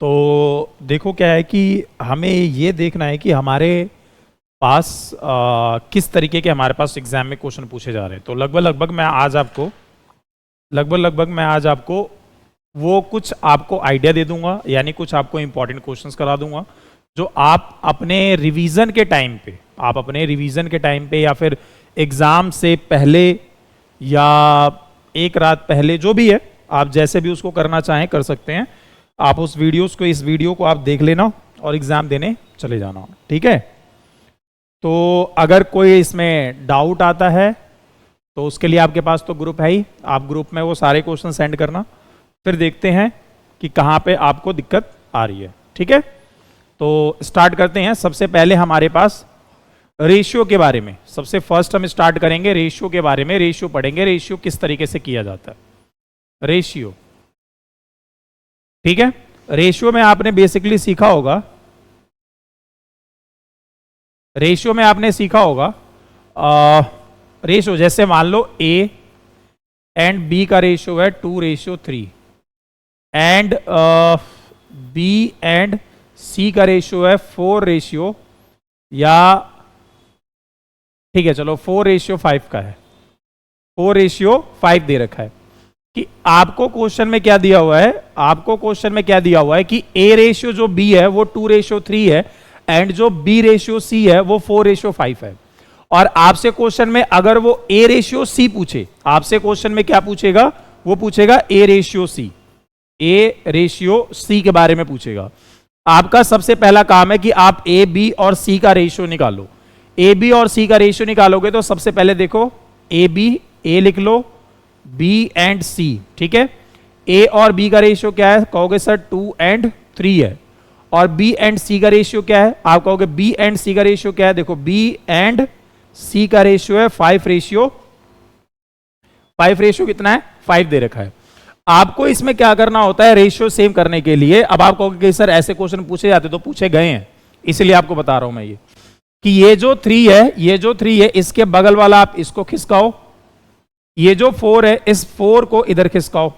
तो देखो क्या है कि हमें ये देखना है कि हमारे पास किस तरीके के हमारे पास एग्जाम में क्वेश्चन पूछे जा रहे हैं। तो लगभग लगभग मैं आज आपको वो कुछ आपको आइडिया दे दूंगा, यानी कुछ आपको इंपॉर्टेंट क्वेश्चंस करा दूंगा जो आप अपने रिवीजन के टाइम पे या फिर एग्जाम से पहले या एक रात पहले, जो भी है आप जैसे भी उसको करना चाहें कर सकते हैं। आप इस वीडियो को आप देख लेना और एग्जाम देने चले जाना, ठीक है। तो अगर कोई इसमें डाउट आता है तो उसके लिए आपके पास तो ग्रुप है ही, आप ग्रुप में वो सारे क्वेश्चन सेंड करना, फिर देखते हैं कि कहाँ पे आपको दिक्कत आ रही है, ठीक है। तो स्टार्ट करते हैं। सबसे पहले हमारे पास रेशियो के बारे में, सबसे फर्स्ट हम स्टार्ट करेंगे रेशियो के बारे में। रेशियो पढ़ेंगे, रेशियो किस तरीके से किया जाता है, रेशियो, ठीक है। रेशियो में आपने बेसिकली सीखा होगा, रेशियो जैसे मान लो ए एंड बी का रेशियो है 2:3 एंड बी एंड सी का रेशियो है 4 या ठीक है चलो 4:5 का है, 4:5 दे रखा है। कि आपको क्वेश्चन में क्या दिया हुआ है, कि ए रेशियो जो बी है वो 2:3 है एंड जो बी रेशियो सी है वो 4:5 है। और आपसे क्वेश्चन में अगर वो ए रेशियो सी पूछे, आपसे क्वेश्चन में क्या पूछेगा, वो पूछेगा ए रेशियो सी के बारे में पूछेगा। आपका सबसे पहला काम है कि आप ए बी और सी का रेशियो निकालो। ए बी और सी का रेशियो निकालोगे तो सबसे पहले देखो ए बी, ए लिख लो, बी एंड सी, ठीक है। ए और बी का रेशियो क्या है, कहोगे सर 2 and 3 है। और बी एंड सी का रेशियो क्या है, आप कहोगे बी एंड सी का रेशियो क्या है, देखो बी एंड सी का रेशियो है 5:5 कितना है, 5 दे रखा है। आपको इसमें क्या करना होता है रेशियो सेम करने के लिए। अब आप कहोगे कि सर ऐसे क्वेश्चन पूछे जाते, तो पूछे गए हैं, इसलिए आपको बता रहा हूं मैं ये कि ये जो 3 है इसके बगल वाला आप इसको खिसकाओ, ये जो 4 है इस 4 को इधर खिसकाओ,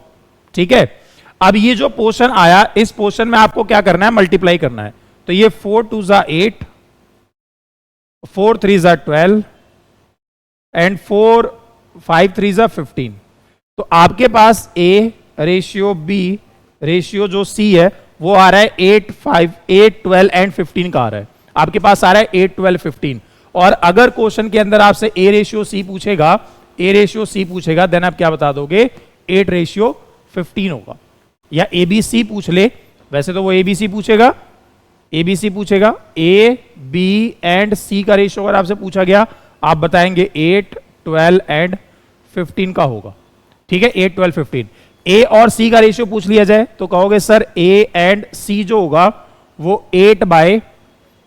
ठीक है। अब ये जो पोर्शन आया, इस पोर्शन में आपको क्या करना है, मल्टीप्लाई करना है। तो ये 4 2 8, 4 3 12 एंड 4 5 3 15। तो आपके पास ए रेशियो बी रेशियो जो सी है वो आ रहा है 8 12 एंड 15 का आ रहा है। आपके पास आ रहा है 8 12 15। और अगर क्वेश्चन के अंदर आपसे ए रेशियो सी पूछेगा देन आप क्या बता दोगे, 8:15 होगा। या एबीसी पूछ ले, वैसे तो वो एबीसी पूछेगा, ए बी एंड सी का रेशियो अगर आपसे पूछा गया आप बताएंगे 8 12 एंड 15 का होगा, ठीक है। 8 12 15। ए और सी का रेशियो पूछ लिया जाए तो कहोगे सर ए एंड सी जो होगा वो 8 बाय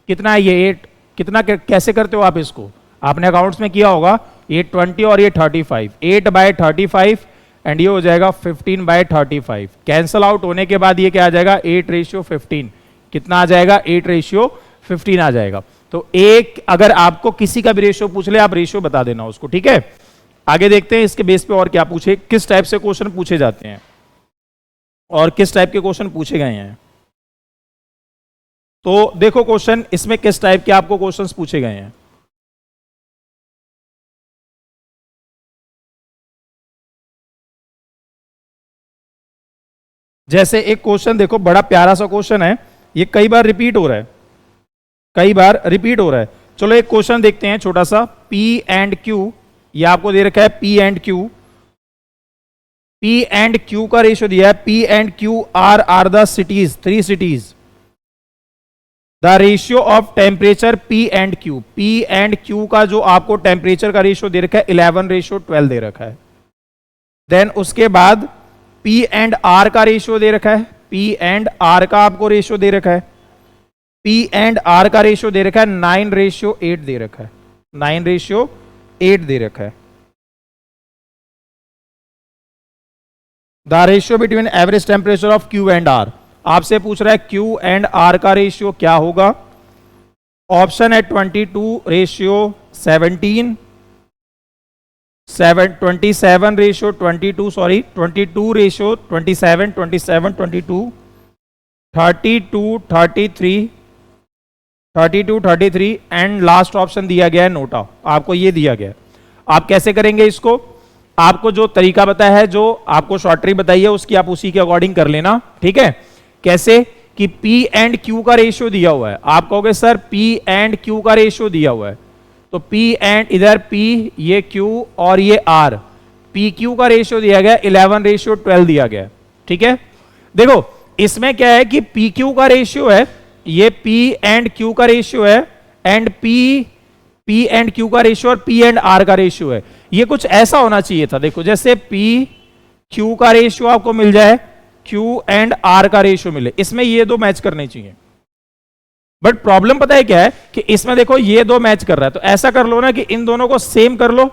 कितना है, ये 8 कितना कैसे करते हो आप इसको, आपने अकाउंट्स में किया होगा, ये 20 और ये 35, 8/35 एंड ये हो जाएगा 15/35। कैंसल आउट होने के बाद ये क्या आ जाएगा, 8:15। कितना आ जाएगा, 8:15 आ जाएगा। तो एक अगर आपको किसी का भी रेशियो पूछ ले आप रेशियो बता देना उसको, ठीक है। आगे देखते हैं इसके बेस पे और क्या पूछे, किस टाइप से क्वेश्चन पूछे जाते हैं और किस टाइप के क्वेश्चन पूछे गए हैं। तो देखो क्वेश्चन इसमें किस टाइप के आपको क्वेश्चंस पूछे गए हैं। जैसे एक क्वेश्चन देखो, बड़ा प्यारा सा क्वेश्चन है, ये कई बार रिपीट हो रहा है, चलो एक क्वेश्चन देखते हैं छोटा सा। P एंड Q, ये आपको दे रखा है P एंड Q का रेशियो दिया है। P and Q are the cities, 3 cities. The ratio of temperature P and Q का जो आपको टेम्परेचर का रेशियो दे रखा है 11:12 दे रखा है। देन उसके बाद P एंड R का रेशियो दे रखा है, P एंड R का आपको रेशियो दे रखा है, P एंड R का रेशियो दे रखा है 9:8 दे रखा है, 9:8 दे रखा है। The ratio between average temperature of Q and R, आपसे पूछ रहा है Q एंड R का रेशियो क्या होगा। ऑप्शन है 22:17, 27:22, 22:27, 22 32, 33 एंड लास्ट ऑप्शन दिया गया है नोटा, आपको ये दिया गया है। आप कैसे करेंगे इसको, आपको जो तरीका बताया है, जो आपको शॉर्ट ट्रिक बताई है, उसकी आप उसी के अकॉर्डिंग कर लेना, ठीक है। कैसे कि P एंड Q का रेशियो दिया हुआ है, आप कहोगे सर P एंड Q का रेशियो दिया हुआ है, तो P एंड इधर P, ये Q और ये R, PQ का रेशियो दिया गया 11:12 दिया गया, ठीक है। देखो इसमें क्या है कि PQ का रेशियो है, ये P एंड Q का रेशियो है, एंड P एंड Q का रेशियो और P एंड R का रेशियो है। ये कुछ ऐसा होना चाहिए था, देखो जैसे P Q का रेशियो आपको मिल जाए, Q एंड R का रेशियो मिले, इसमें ये दो मैच करने चाहिए। बट प्रॉब्लम पता है क्या है कि इसमें देखो ये दो मैच कर रहा है, तो ऐसा कर लो ना कि इन दोनों को सेम कर लो।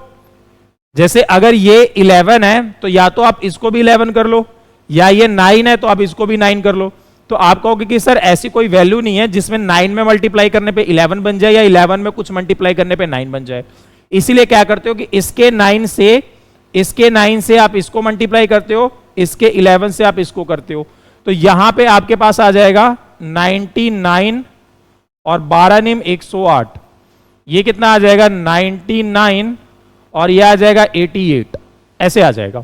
जैसे अगर ये 11 है तो या तो आप इसको भी 11 कर लो, या ये 9 है तो आप इसको भी 9 कर लो। तो आप कहोगे कि सर ऐसी कोई वैल्यू नहीं है जिसमें 9 में मल्टीप्लाई करने पे 11 बन जाए या 11 में कुछ मल्टीप्लाई करने पे 9 बन जाए। इसीलिए क्या करते हो कि इसके 9 से आप इसको मल्टीप्लाई करते हो, इसके 11 से आप इसको करते हो, तो यहां पे आपके पास आ जाएगा 99 और 12 निम 108, ये कितना आ जाएगा 99 और ये आ जाएगा 88, ऐसे आ जाएगा।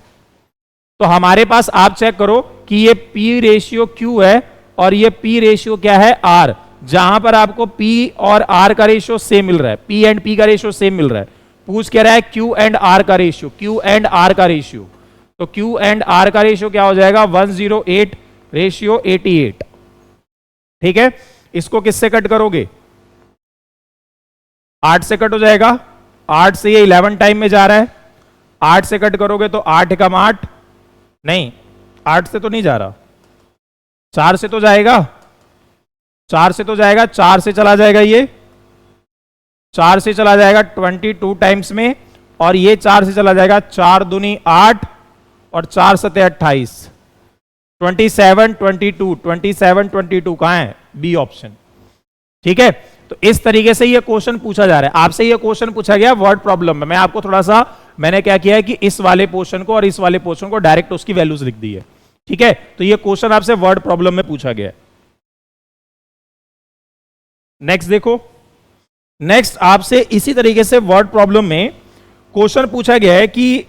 तो हमारे पास आप चेक करो कि ये P रेशियो Q है और ये P रेशियो क्या है R, जहां पर आपको P और R का रेशियो सेम मिल रहा है, P एंड P का रेशियो सेम मिल रहा है। पूछ कह रहा है Q एंड R का रेशियो, Q एंड R का रेशियो, तो Q एंड R का रेशियो क्या हो जाएगा 108:88, ठीक है। इसको किससे कट करोगे, 8 से कट हो जाएगा, 8 से ये 11 टाइम में जा रहा है, 8 से कट करोगे तो 8 एकम 8, नहीं 8 से तो नहीं जा रहा, 4 से तो जाएगा, 4 से तो जाएगा, 4 से चला जाएगा, ये 4 से चला जाएगा 22 टाइम्स में, और ये 4 से चला जाएगा 4 दूनी 8 और 4 सते 28, 27 22 कहां है, बी ऑप्शन, ठीक है। तो इस तरीके से ये क्वेश्चन पूछा जा रहा है आपसे। ये क्वेश्चन पूछा गया वर्ड प्रॉब्लम में, मैं आपको थोड़ा सा मैंने क्या किया है कि इस वाले पोर्शन को और इस वाले पोर्शन को डायरेक्ट उसकी वैल्यूज लिख दी है, ठीक है। तो ये क्वेश्चन आपसे वर्ड प्रॉब्लम में पूछा गया है। नेक्स्ट देखो, नेक्स्ट आपसे इसी तरीके से वर्ड प्रॉब्लम में क्वेश्चन पूछा गया है कि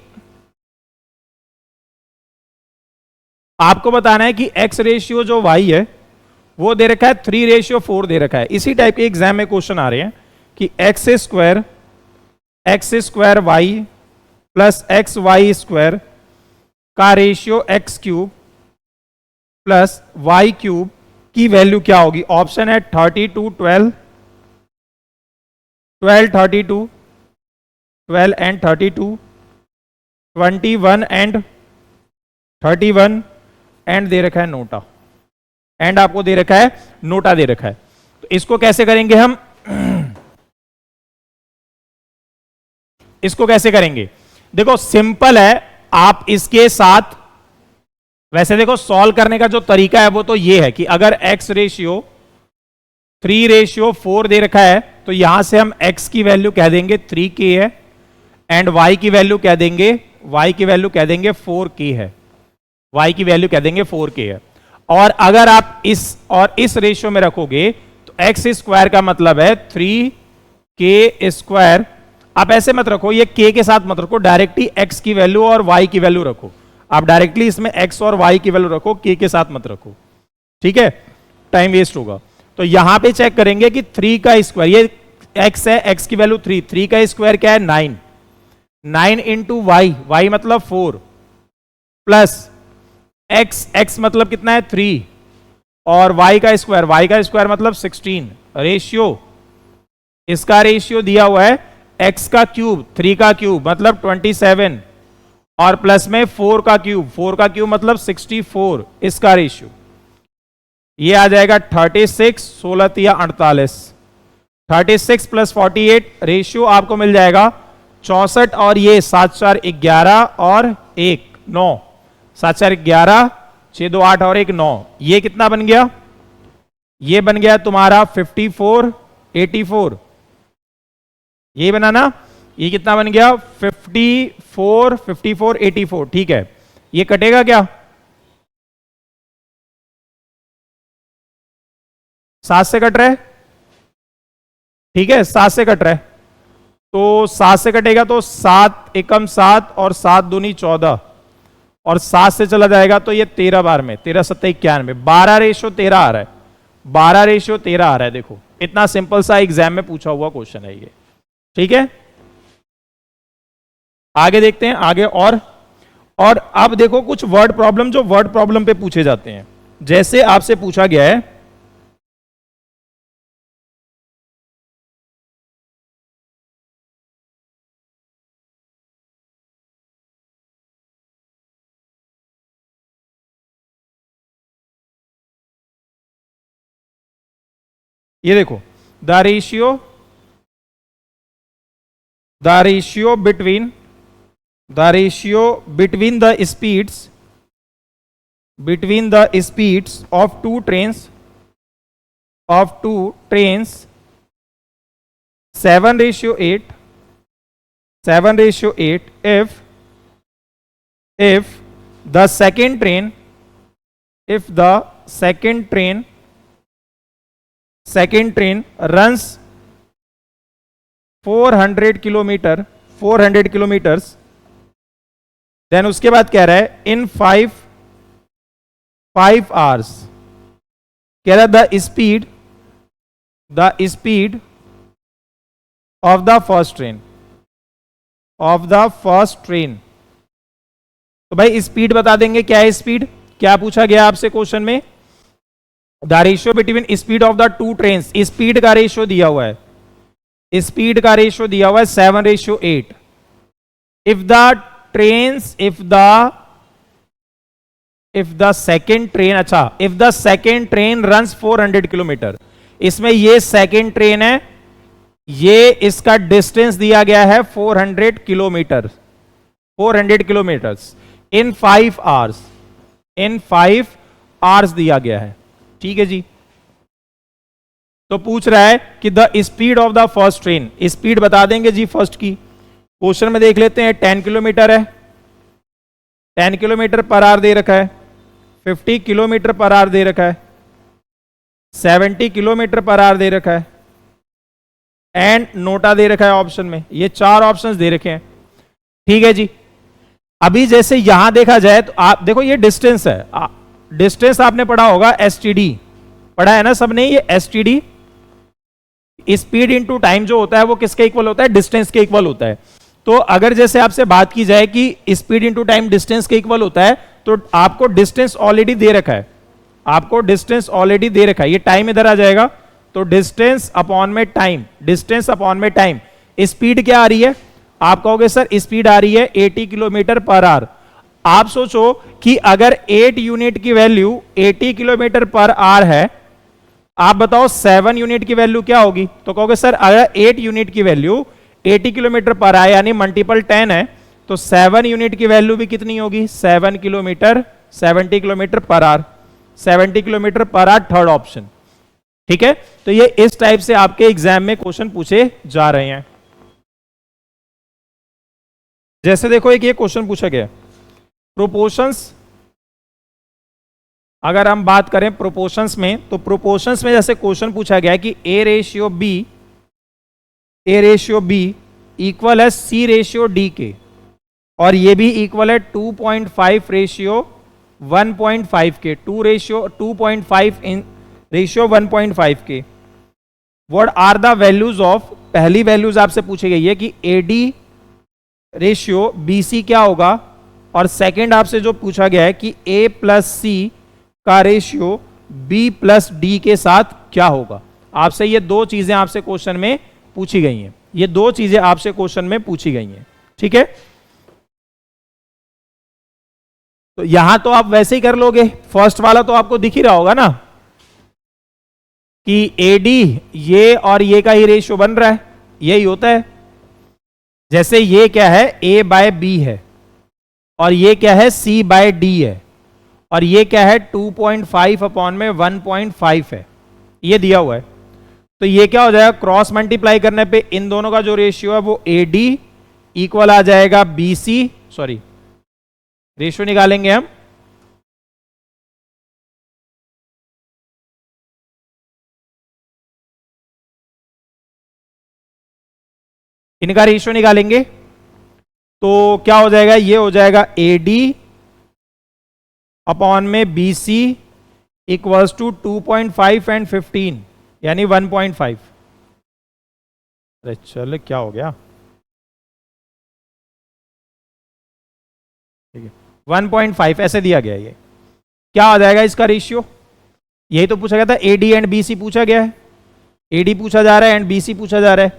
आपको बताना है कि x रेशियो जो y है वो दे रखा है 3:4 दे रखा है। इसी टाइप के एग्जाम में क्वेश्चन आ रहे हैं कि x square y plus x y square का ratio x cube plus y cube की वैल्यू क्या होगी। ऑप्शन है 32, 12, 12, 32, 12 एंड 32, 21 एंड 31 एंड दे रखा है नोटा, एंड आपको दे रखा है नोटा दे रखा है। तो इसको कैसे करेंगे हम, इसको कैसे करेंगे, देखो सिंपल है। आप इसके साथ वैसे देखो सॉल्व करने का जो तरीका है वो तो ये है कि अगर x रेशियो 3:4 दे रखा है तो यहां से हम x की वैल्यू कह देंगे 3k है, एंड y की वैल्यू कह देंगे 4k है, y की वैल्यू कह देंगे 4k है। और अगर आप इस रेशियो में रखोगे तो x स्क्वायर का मतलब है 3k स्क्वायर। आप ऐसे मत रखो, ये k के साथ मत रखो, डायरेक्टली x की वैल्यू और y की वैल्यू रखो। आप डायरेक्टली इसमें x और y की वैल्यू रखो, k के साथ मत रखो, ठीक है, टाइम वेस्ट होगा। तो यहां पे चेक करेंगे कि 3 का स्क्वायर, ये x है, x की वैल्यू 3 का स्क्वायर क्या है 9 इंटू y मतलब 4 प्लस x मतलब कितना है 3 और y का स्क्वायर मतलब 16। रेशियो, इसका रेशियो दिया हुआ है x का क्यूब 3 का क्यूब मतलब 27 और प्लस में 4 का क्यूब मतलब 64, इसका रेशियो ये आ जाएगा 36, 16 तिया 48, 36 प्लस 48 रेशियो आपको मिल जाएगा 64 और ये 7 4 11 और 1 9, 7 4 11, 6 2 8 और 1 9, ये कितना बन गया, ये बन गया तुम्हारा 54 84, ये बना ना, ये कितना बन गया 54 84, ठीक है। ये कटेगा क्या, 7 से कट रहा है, ठीक है, 7 से कट रहा है, तो 7 से कटेगा तो 7 एकम 7 और 7 दूनी 14 और 7 से चला जाएगा तो ये 13 बार में 13 7 91, 12:13 आ रहा है, 12:13 आ रहा है। देखो इतना सिंपल सा एग्जाम में पूछा हुआ क्वेश्चन है ये, ठीक है। आगे देखते हैं, आगे और अब देखो कुछ वर्ड प्रॉब्लम जो वर्ड प्रॉब्लम पे पूछे जाते हैं। जैसे आपसे पूछा गया है ये देखो, the ratio between the speeds of two trains 7:8 if the second train runs 400 kilometres, then उसके बाद कह रहा है इन 5 आवर्स, कह रहा है the speed of the first train. तो भाई स्पीड बता देंगे, क्या है स्पीड, क्या पूछा गया आपसे क्वेश्चन में, the ratio between speed of the two train, speed का रेशियो दिया हुआ है, 7:8। if the second train runs 400 kilometre, इसमें ये सेकेंड ट्रेन है, ये इसका डिस्टेंस दिया गया है 400 किलोमीटर्स इन 5 आवर्स दिया गया है, ठीक है जी। तो पूछ रहा है कि the speed of the first train, speed बता देंगे जी फर्स्ट की। क्वेश्चन में देख लेते हैं, 10 किलोमीटर है, 10 किलोमीटर पर आवर दे रखा है, 50 किलोमीटर पर आवर दे रखा है, 70 किलोमीटर पर आवर दे रखा है, एंड नोटा दे रखा है ऑप्शन में। ये 4 ऑप्शंस दे रखे हैं, ठीक है जी। अभी जैसे यहां देखा जाए तो आप देखो ये डिस्टेंस है, डिस्टेंस आपने पढ़ा होगा, एसटीडी पढ़ा है ना सबने, ये एसटीडी स्पीड इनटू टाइम जो होता है वो किसके इक्वल होता है, डिस्टेंस के इक्वल होता है। तो अगर जैसे आपसे बात की जाए कि स्पीड इनटू टाइम डिस्टेंस के इक्वल होता है, तो आपको डिस्टेंस ऑलरेडी दे रखा है, ये टाइम इधर आ जाएगा, तो डिस्टेंस अपॉन में टाइम, स्पीड क्या आ रही है, आप कहोगे सर स्पीड आ रही है 80 किलोमीटर पर आवर। आप सोचो कि अगर 8 यूनिट की वैल्यू 80 किलोमीटर पर आवर है, आप बताओ 7 यूनिट की वैल्यू क्या होगी। तो कहोगे सर अगर 8 यूनिट की वैल्यू 80 किलोमीटर पर आए यानी मल्टीपल 10 है, तो 7 यूनिट की वैल्यू भी कितनी होगी, 70 kilometre per hour, 70 kilometre per hour, third option, ठीक है। तो ये इस टाइप से आपके एग्जाम में क्वेश्चन पूछे जा रहे हैं। जैसे देखो एक ये क्वेश्चन पूछा गया, प्रोपोर्शंस, अगर हम बात करें प्रोपोर्शंस में, तो प्रोपोर्शंस में जैसे क्वेश्चन पूछा गया कि ए रेशियो बी इक्वल है सी रेशियो डी के, और ये भी इक्वल है 2.5 रेशियो 1.5 के, 2.5 इन रेशियो 1.5 के। What are the values of, पहली वैल्यूज आपसे पूछी गई है कि एडी रेशियो बीसी क्या होगा, और सेकंड आपसे जो पूछा गया है कि ए प्लस सी का रेशियो बी प्लस डी के साथ क्या होगा। आपसे ये दो चीजें आपसे क्वेश्चन में पूछी गई हैं, ठीक है। तो यहां तो आप वैसे ही कर लोगे, फर्स्ट वाला तो आपको दिख ही रहा होगा ना कि एडी ये और ये का ही रेशियो बन रहा है, यही होता है। जैसे ये क्या है, ए बाय बी है, और ये क्या है, सी बाय डी है, और ये क्या है 2.5 अपॉन में 1.5 है, ये दिया हुआ है। तो ये क्या हो जाएगा, क्रॉस मल्टीप्लाई करने पे इन दोनों का जो रेशियो है वो एडी इक्वल आ जाएगा बीसी, सॉरी रेशियो निकालेंगे हम, इनका रेशियो निकालेंगे तो क्या हो जाएगा, ये हो जाएगा AD अपॉन में BC इक्वल्स टू 2.5 एंड 15 यानी 1.5। अरे चल क्या हो गया, ठीक है 1.5 ऐसे दिया गया। ये क्या आ जाएगा इसका रेशियो, यही तो पूछा गया था, AD एंड BC पूछा गया है, AD पूछा जा रहा है एंड BC पूछा जा रहा है,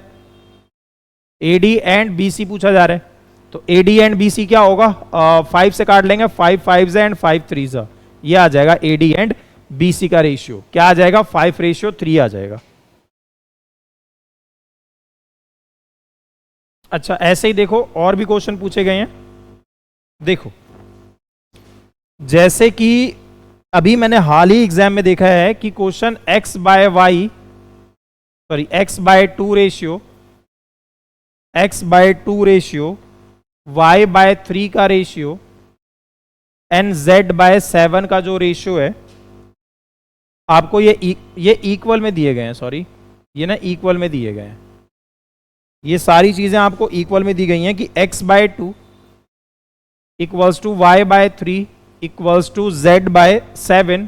AD एंड BC पूछा जा रहा है। तो AD एंड BC क्या होगा, 5 से काट लेंगे, 5 5 एंड 5 3, ये आ जाएगा AD एंड BC का रेशियो। क्या आ जाएगा, 5:3 आ जाएगा। अच्छा ऐसे ही देखो और भी क्वेश्चन पूछे गए हैं। देखो जैसे कि अभी मैंने हाल ही एग्जाम में देखा है कि question x by y, sorry x by 2 ratio, x by 2 ratio, y by 3 का रेशियो एंड z बाय 7 का जो रेशियो है, आपको ये इक्वल में दिए गए हैं, सॉरी ये ना इक्वल में दिए गए हैं। ये सारी चीजें आपको इक्वल में दी गई हैं कि x by 2 equals to y by 3 equals to z by 7,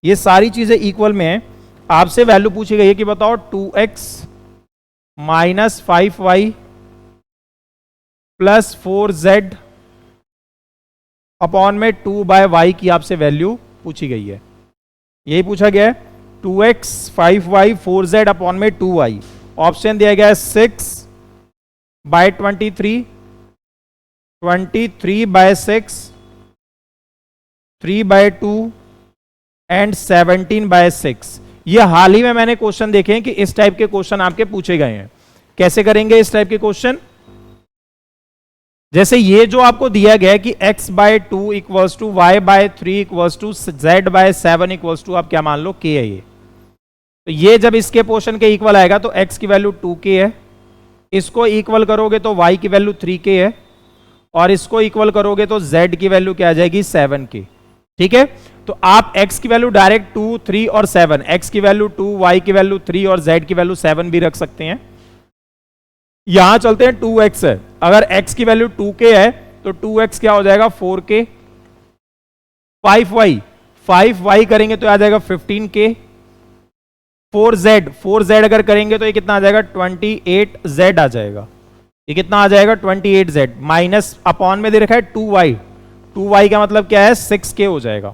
ये सारी चीजें इक्वल में है। आपसे वैल्यू पूछी गई है कि बताओ 2x minus 5y plus 4z upon में 2 बाय वाई की आपसे वैल्यू पूछी गई है। यही पूछा गया है 2x 5y 4z अपॉन में 2y। ऑप्शन दिया गया है 6 by 23, 23 by 6, 3 by 2 and 17 by 6। ये हाल ही में मैंने क्वेश्चन देखे हैं कि इस टाइप के क्वेश्चन आपके पूछे गए हैं। कैसे करेंगे इस टाइप के क्वेश्चन, जैसे ये जो आपको दिया गया है कि x by 2 equals to y by 3 equals to z by 7 equals to, आप क्या मान लो k है ये। तो ये जब इसके पोर्शन के इक्वल आएगा तो x की वैल्यू 2k है, इसको इक्वल करोगे तो y की वैल्यू 3k है, और इसको इक्वल करोगे तो z की वैल्यू क्या आ जाएगी 7k। ठीक है, तो आप x की वैल्यू डायरेक्ट 2, 3 और 7, x की वैल्यू 2, y की वैल्यू 3 और z की वैल्यू 7 भी रख सकते हैं। यहां चलते हैं 2x है, अगर x की वैल्यू 2k है तो 2x क्या हो जाएगा 4k, 5y करेंगे तो आ जाएगा 15k, 4z अगर करेंगे तो ये कितना आ जाएगा 28z आ जाएगा। ये कितना आ जाएगा 28z, माइनस अपॉन में दे रखा है 2y का मतलब क्या है 6k हो जाएगा,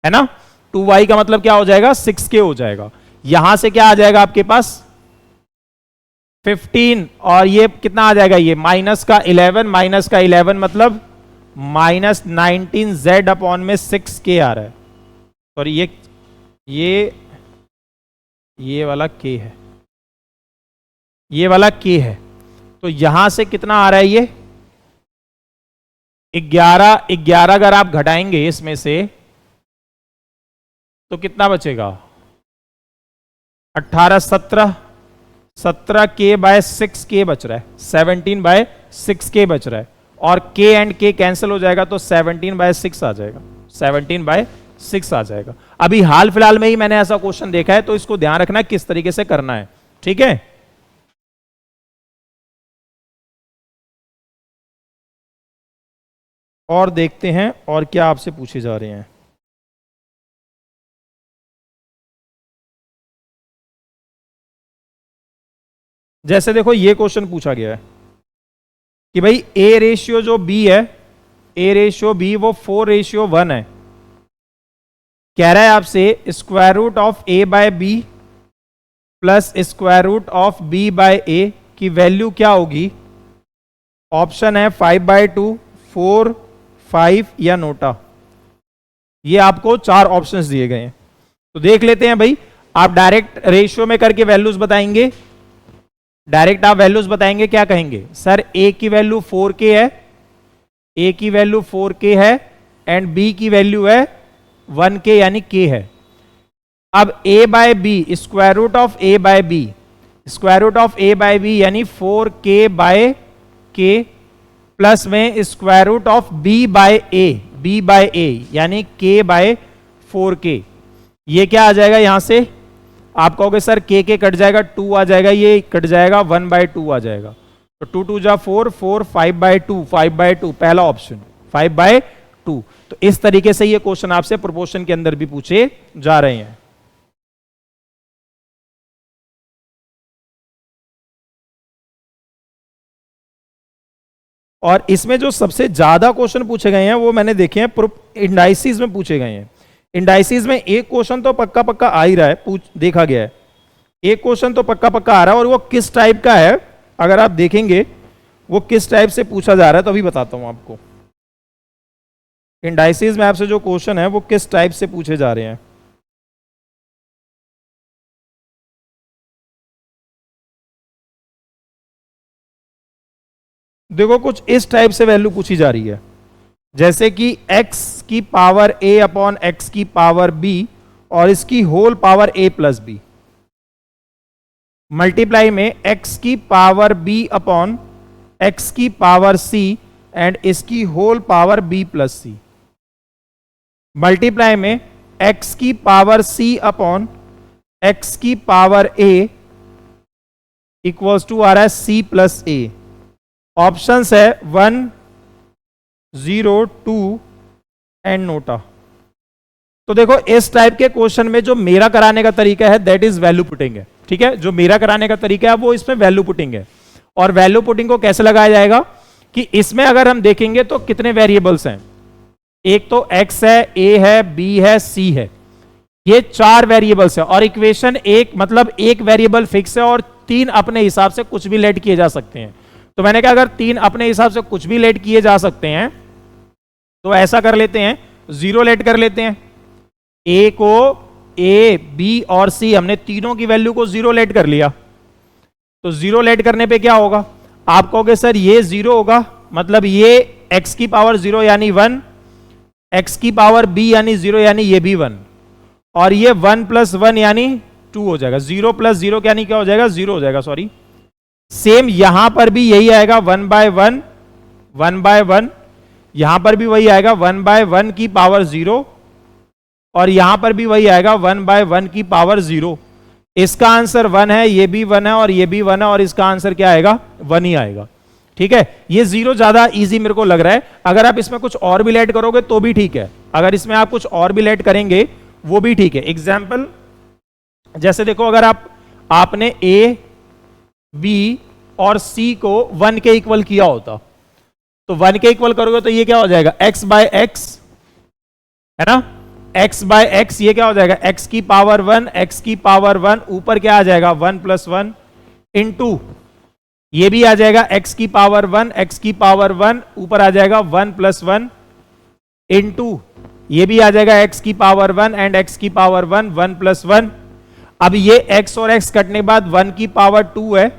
है ना। 2y का मतलब क्या हो जाएगा 6k हो जाएगा। यहां से क्या आ जाएगा आपके पास 15, और ये कितना आ जाएगा, ये माइनस का 11 मतलब माइनस 19z अपॉन में 6k आ रहा है। और ये वाला k है, ये वाला k है। तो यहां से कितना आ रहा है, ये 11 अगर आप घटाएंगे इसमें से तो कितना बचेगा 18, 17k बाय 6k बच रहा है, 17 बाय 6k बच रहा है, और k एंड k कैंसिल हो जाएगा तो 17 बाय 6 आ जाएगा, 17 बाय 6 आ जाएगा। अभी हाल फिलहाल में ही मैंने ऐसा क्वेश्चन देखा है, तो इसको ध्यान रखना है किस तरीके से करना है। ठीक है, और देखते हैं और क्या आपसे पूछे जा रहे हैं। जैसे देखो ये क्वेश्चन पूछा गया है कि भाई a रेशियो जो b है, a रेशियो b वो 4:1 है। कह रहा है आपसे square root of a by b plus square root of b by a की वैल्यू क्या होगी। ऑप्शन है 5/2, 4, 5 या नोटा। ये आपको 4 ऑप्शंस दिए गए हैं, तो देख लेते हैं भाई। आप डायरेक्ट रेशियो में करके वैल्यूज बताएंगे, डायरेक्ट आप वैल्यूज बताएंगे, क्या कहेंगे सर a की वैल्यू 4k है, a की वैल्यू 4k है एंड b की वैल्यू है 1k यानी k है। अब a by b square root of a by b, square root of a by b यानी 4k बाय k प्लस में square root of b by a यानी k by 4k। ये क्या आ जाएगा यहां से, आप कहोगे सर k कट जाएगा 2 आ जाएगा, ये कट जाएगा 1/2 आ जाएगा। तो 2 2 जा 4, 4 5/2, 5/2 पहला ऑप्शन 5/2। तो इस तरीके से ये क्वेश्चन आपसे प्रोपोर्शन के अंदर भी पूछे जा रहे हैं। और इसमें जो सबसे ज्यादा क्वेश्चन पूछे गए हैं वो मैंने देखे हैं इंडाइसिस में पूछे गए हैं। इंडाइसिस में एक क्वेश्चन तो पक्का पक्का आ ही रहा है, देखा गया है, एक क्वेश्चन तो पक्का पक्का आ रहा है, और वो किस टाइप का है अगर आप देखेंगे वो किस टाइप से पूछा जा रहा है तो अभी बताता हूं आपको। इंडाइसिस में आपसे जो क्वेश्चन है वो किस टाइप से पूछे जा रहे हैं। देखो कुछ इस टाइप से वैल्यू पूछी जा रही है, जैसे कि x की पावर a अपॉन x की पावर b और इसकी whole power a plus b, multiply में x की पावर b अपॉन x की पावर c एंड इसकी whole power b plus c, multiply में x की पावर c अपॉन x की पावर a इक्वल्स टू आ रहा है c प्लस a। ऑप्शंस है 1 0 2 एंड नोटा। तो देखो इस टाइप के क्वेश्चन में जो मेरा कराने का तरीका है दैट इज वैल्यू पुटिंग है, ठीक है। जो मेरा कराने का तरीका है वो इसमें वैल्यू पुटिंग है। और वैल्यू पुटिंग को कैसे लगाया जाएगा कि इसमें अगर हम देखेंगे तो कितने वेरिएबल्स हैं, एक तो x है, a है, b है, c है, ये 4 वेरिएबल्स है। और इक्वेशन एक मतलब एक वेरिएबल फिक्स है और 3 अपने हिसाब से कुछ भी लेट किए जा सकते हैं। तो मैंने कहा अगर 3 अपने हिसाब से कुछ भी लेट किए जा सकते हैं तो ऐसा कर लेते हैं, 0 लेट कर लेते हैं। a को a, b और c हमने तीनों की वैल्यू को 0 लेट कर लिया। तो 0 लेट करने पे क्या होगा, आप कहोगे सर ये 0 होगा, मतलब ये x की पावर 0 यानी 1, x की पावर b यानी 0 यानी ये भी 1, और ये 1 प्लस 1 यानी 2 हो जाएगा। 0 प्लस 0 यानी क्या हो जाएगा, 0 हो जाएगा, सॉरी। सेम यहां पर भी यही आएगा 1/1, 1/1, यहां पर भी वही आएगा 1/1 की पावर 0, और यहां पर भी वही आएगा 1/1 की पावर 0। इसका आंसर 1 है, ये भी 1 है और ये भी 1 है, और इसका आंसर क्या आएगा, 1 ही आएगा, ठीक है। ये 0 ज्यादा इजी मेरे को लग रहा है। अगर आप इसमें कुछ और भी लेट करोगे तो भी ठीक है, अगर इसमें आप कुछ और भी लेट करेंगे वो भी ठीक है। एग्जाम्पल जैसे देखो, अगर आपने a b और c को 1 के इक्वल किया होता तो 1 के इक्वल करोगे तो ये क्या हो जाएगा, x बाय x, है ना, x बाय x, ये क्या हो जाएगा, x की पावर 1, x की पावर 1, ऊपर क्या आ जाएगा 1 प्लस 1 इंटू, ये भी आ जाएगा x की पावर 1, x की पावर 1, ऊपर आ जाएगा 1 प्लस 1 इंटू, ये भी आ जाएगा x की पावर 1 एंड x की पावर 1, 1 प्लस 1। अब ये x और x कटने के बाद 1 की पावर 2 है,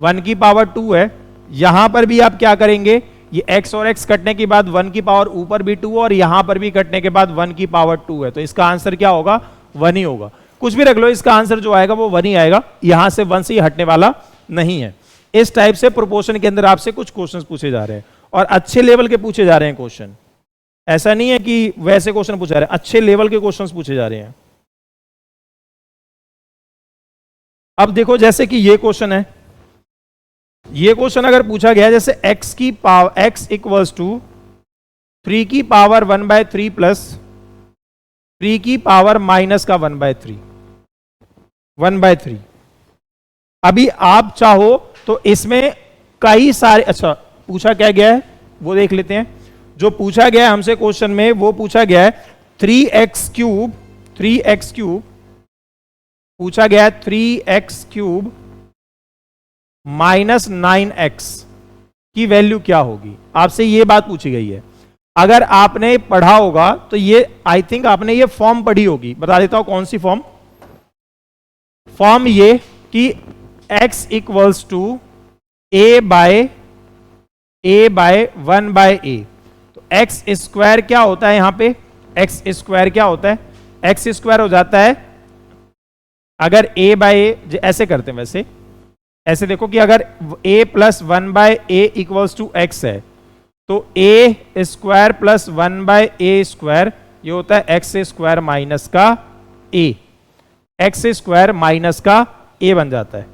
1 की पावर 2 है। यहां पर भी आप क्या करेंगे, ये x और x कटने के बाद 1 की पावर ऊपर भी 2 और यहां पर भी कटने के बाद 1 की पावर 2 है, तो इसका आंसर क्या होगा, 1 ही होगा। कुछ भी रख लो, इसका आंसर जो आएगा वो 1 ही आएगा, यहां से 1 से ही हटने वाला नहीं है। इस टाइप से प्रोपोर्शन के अंदर आपसे कुछ क्वेश्चंस पूछे जा रहे हैं और अच्छे लेवल के पूछे जा रहे हैं क्वेश्चन। ऐसा नहीं है कि वैसे क्वेश्चन पूछे जा रहे हैं, अच्छे लेवल के क्वेश्चंस पूछे जा रहे हैं। अब देखो जैसे कि ये क्वेश्चन है, ये क्वेश्चन अगर पूछा गया जैसे x की पावर x इक्वल्स टू 3 की पावर 1/3 प्लस 3 की पावर माइनस का 1/3, 1/3। अभी आप चाहो तो इसमें कई सारे, अच्छा पूछा क्या गया है वो देख लेते हैं। जो पूछा गया है हमसे क्वेश्चन में वो पूछा गया है 3x क्यूब, 3x क्यूब पूछा गया है 3x क्यूब माइनस 9x की वैल्यू क्या होगी, आपसे ये बात पूछी गई है। अगर आपने पढ़ा होगा तो ये आई थिंक आपने ये फॉर्म पढ़ी होगी, बता देता हूं कौन सी फॉर्म। फॉर्म ये कि x equals to a by 1/a, तो x स्क्वायर क्या होता है, यहां पे x स्क्वायर क्या होता है, x स्क्वायर हो जाता है, अगर a बाय ऐसे करते हैं, वैसे ऐसे देखो कि अगर a plus 1/a equals to x है तो a square plus 1/a square ये होता है x स्क्वायर माइनस का a, x स्क्वायर माइनस का a बन जाता है।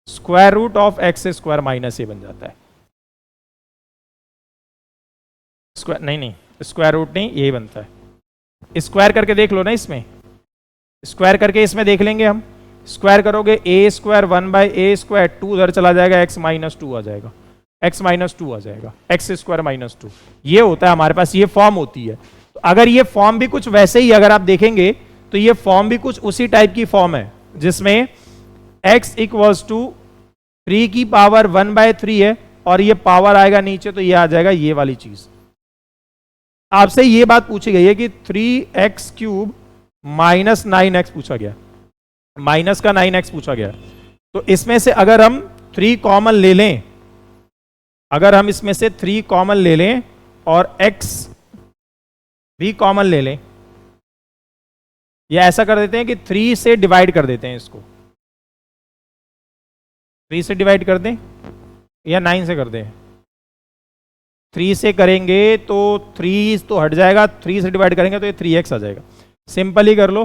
Square root of x square minus a बन जाता है। स्क्वायर नहीं, स्क्वायर रूट नहीं, यही बनता है। स्क्वायर करके देख लो ना, इसमें स्क्वायर करके इसमें देख लेंगे हम। स्क्वायर करोगे ए स्क्वायर 1/a², 2 उधर चला जाएगा, x माइनस 2 आ जाएगा, x माइनस 2 आ जाएगा, एक्स स्क्वायर माइनस 2। ये होता है हमारे पास, ये फॉर्म होती है। तो अगर ये फॉर्म भी कुछ वैसे ही अगर आप देखेंगे तो ये फॉर्म भी कुछ उसी टाइप की फॉर्म है जिसमें x इक्वल्स टू 3 की पावर 1/3 है और ये पावर आएगा नीचे तो ये आ जाएगा ये वाली चीज। आपसे ये बात पूछी गई है कि 3x³ माइनस 9x पूछा गया, माइनस का 9x पूछा गया। तो इसमें से अगर हम 3 कॉमन ले लें, अगर हम इसमें से 3 कॉमन ले लें और x भी कॉमन ले लें, या ऐसा कर देते हैं कि 3 से डिवाइड कर देते हैं इसको, 3 से डिवाइड कर दें या 9 से कर दें। 3 से करेंगे तो 3 तो हट जाएगा, 3 से डिवाइड करेंगे तो ये 3x आ जाएगा। सिंपल ही कर लो,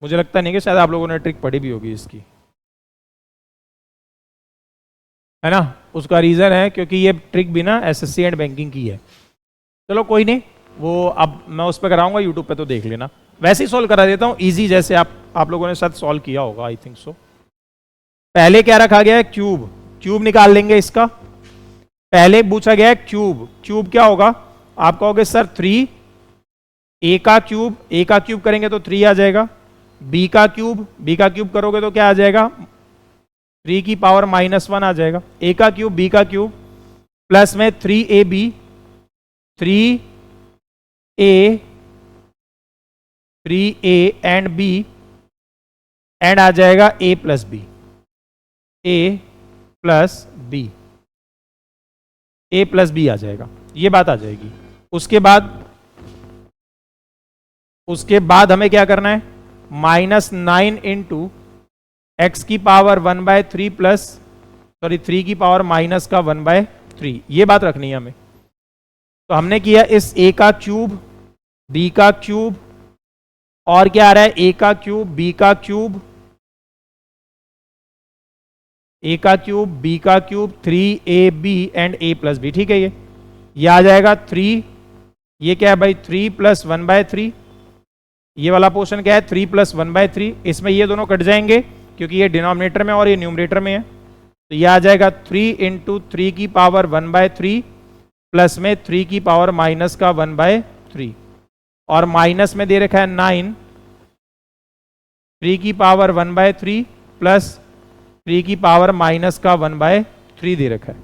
मुझे लगता नहीं कि शायद आप लोगों ने ट्रिक पढ़ी भी होगी इसकी, है ना। उसका रीजन है क्योंकि ये ट्रिक भी ना एसएससी एंड बैंकिंग की है। चलो कोई नहीं, वो अब मैं उस पर कराऊंगा यूट्यूब पे, तो देख लेना। वैसे ही सॉल्व करा देता हूँ इजी, जैसे आप लोगों ने शायद सॉल्व किया होगा, आई थिंक सो। पहले क्या रखा गया है, क्यूब। क्यूब निकाल लेंगे इसका। पहले पूछा गया है क्यूब, क्यूब क्या होगा, आप कहोगे सर 3, ए का क्यूब करेंगे तो 3 आ जाएगा, बी का क्यूब करोगे तो क्या आ जाएगा, 3 की पावर -1 आ जाएगा। ए का क्यूब बी का क्यूब प्लस में 3ab, 3a and b and आ जाएगा a plus b, a plus b आ जाएगा, ये बात आ जाएगी। उसके बाद हमें क्या करना है, -9 इंटू एक्स की पावर 1/3 प्लस 3 की पावर माइनस का 1/3, ये बात रखनी है हमें। तो हमने किया इस a का क्यूब, b का क्यूब, और क्या आ रहा है, a का क्यूब, b का क्यूब, a का क्यूब, b का cube, 3ab and a plus b, ठीक है। ये आ जाएगा 3, ये क्या है भाई 3 प्लस 1/3, ये वाला पोर्शन क्या है 3 प्लस 1/3। इसमें ये दोनों कट जाएंगे क्योंकि ये डिनोमिनेटर में और ये न्यूमरेटर में है, तो ये आ जाएगा 3 इंटू 3 की पावर 1/3 प्लस में 3 की पावर माइनस का 1/3, और माइनस में दे रखा है 9, 3 की पावर 1/3 प्लस 3 की पावर माइनस का 1/3 दे रखा है,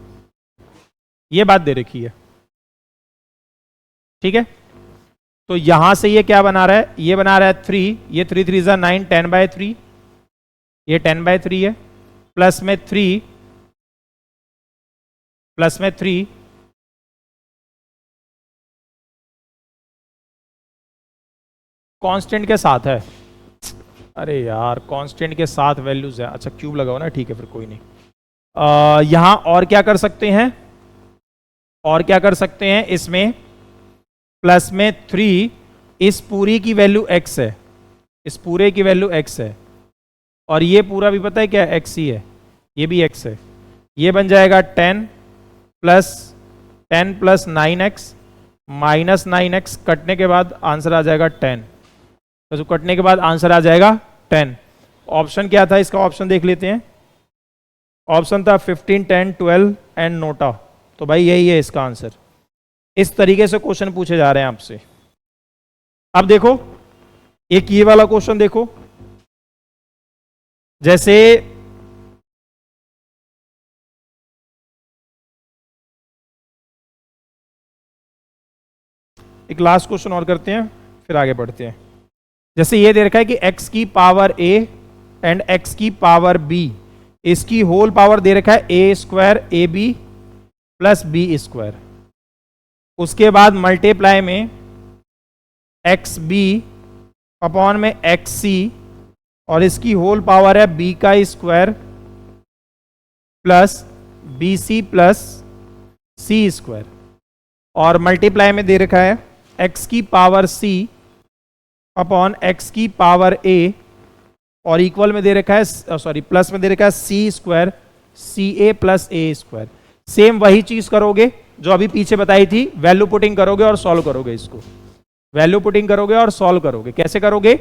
ये बात दे रखी है, ठीक है। तो यहां से ये क्या बना रहा है, ये बना रहा है 3, ये 3 3 जा 9, 10/3, ये 10/3 है, प्लस में 3 कांस्टेंट के साथ है। अरे यार कांस्टेंट के साथ वैल्यूज है, अच्छा क्यूब लगाओ ना, ठीक है फिर कोई नहीं। यहां और क्या कर सकते हैं, इसमें प्लस में 3, इस पूरी की वैल्यू x है, इस पूरे की वैल्यू x है, और ये पूरा भी पता है क्या x ही है, ये भी x है। ये बन जाएगा 10 प्लस 9x माइनस 9x, कटने के बाद आंसर आ जाएगा 10, तो कटने के बाद आंसर आ जाएगा 10। ऑप्शन क्या था इसका, ऑप्शन देख लेते हैं। ऑप्शन था 15, 10, 12 एंड नोटा, तो भाई यही है इसका आंसर। इस तरीके से क्वेश्चन पूछे जा रहे हैं आपसे। अब देखो एक ये वाला क्वेश्चन देखो, जैसे एक लास्ट क्वेश्चन और करते हैं फिर आगे बढ़ते हैं। जैसे ये दे रखा है कि x की पावर a एंड x की पावर b, इसकी होल पावर दे रखा है a² ab प्लस b², उसके बाद मल्टीप्लाई में xb अपॉन में xc, और इसकी होल पावर है b का square plus bc plus c², और मल्टीप्लाई में दे रखा है x की पावर c अपॉन x की पावर a, और इक्वल में दे रखा है प्लस में दे रखा है c² सी ए प्लस ए स्क्वायर। सेम वही चीज करोगे जो अभी पीछे बताई थी, वैल्यू पुटिंग करोगे और सॉल्व करोगे इसको, वैल्यू पुटिंग करोगे और सॉल्व करोगे। कैसे करोगे?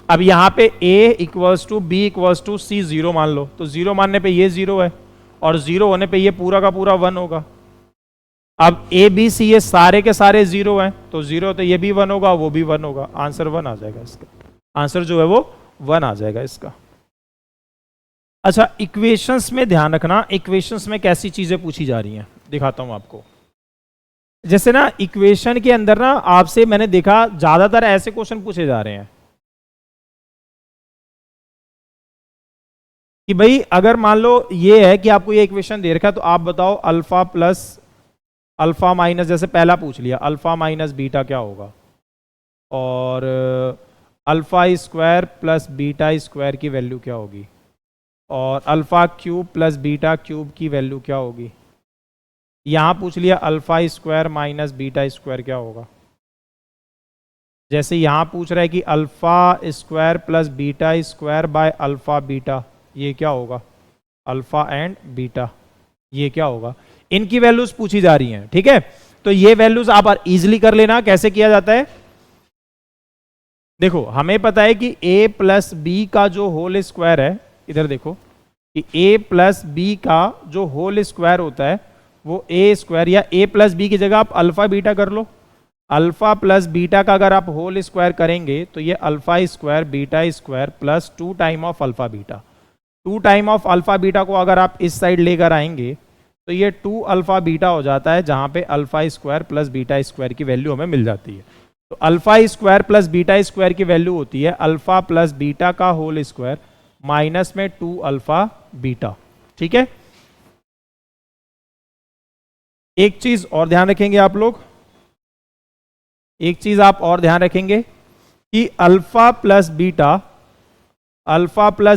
अब यहां पे a equals to b equals to c 0 मान लो, तो 0 मानने पे ये 0 है और 0 होने पे ये पूरा का पूरा 1 होगा। अब a b c ये सारे के सारे 0 हैं, तो 0 तो ये भी 1 होगा, वो भी 1 होगा, आंसर 1 आ जाएगा इसका। आंसर जो है वो 1 आ जाएगा इसका। अच्छा, इक्वेशंस में ध्यान रखना, इक्वेशंस में कैसी चीजें पूछी जा रही हैं दिखाता हूं आपको। जैसे ना इक्वेशन के अंदर ना आपसे मैंने देखा ज्यादातर ऐसे क्वेश्चन पूछे जा रहे हैं कि भाई अगर मान लो ये है कि आपको ये इक्वेशन दे रखा है, तो आप बताओ अल्फा प्लस अल्फा माइनस, जैसे पहला पूछ लिया अल्फा माइनस बीटा क्या होगा, और alpha square plus beta square की वैल्यू क्या होगी, और alpha cube plus beta cube की वैल्यू क्या होगी। यहां पूछ लिया alpha square minus beta square क्या होगा। जैसे यहां पूछ रहा है कि alpha square plus beta square by alpha beta, ये क्या होगा, अल्फा एंड बीटा, ये क्या होगा। इनकी वैल्यूज पूछी जा रही हैं, ठीक है। तो ये वैल्यूज आप इजीली कर लेना। कैसे किया जाता है, देखो हमें पता है कि a प्लस बी का जो होल स्क्वायर है, इधर देखो कि a प्लस बी का जो होल स्क्वायर होता है वो a स्क्वायर, या a प्लस बी की जगह आप अल्फा बीटा कर लो। अल्फा प्लस बीटा का अगर आप होल स्क्वायर करेंगे तो ये alpha square beta square plus 2 time of alpha beta. 2 time of alpha beta को अगर आप इस साइड लेकर आएंगे तो ये 2 अल्फा बीटा हो जाता है, जहां पे alpha square plus beta square की वैल्यू हमें मिल जाती है। तो alpha square plus beta square की वैल्यू होती है अल्फा प्लस बीटा का होल स्क्वायर माइनस में 2 अल्फा बीटा, ठीक है। एक चीज और ध्यान रखेंगे आप लोग, एक चीज आप और ध्यान रखेंगे कि अल्फा प्लस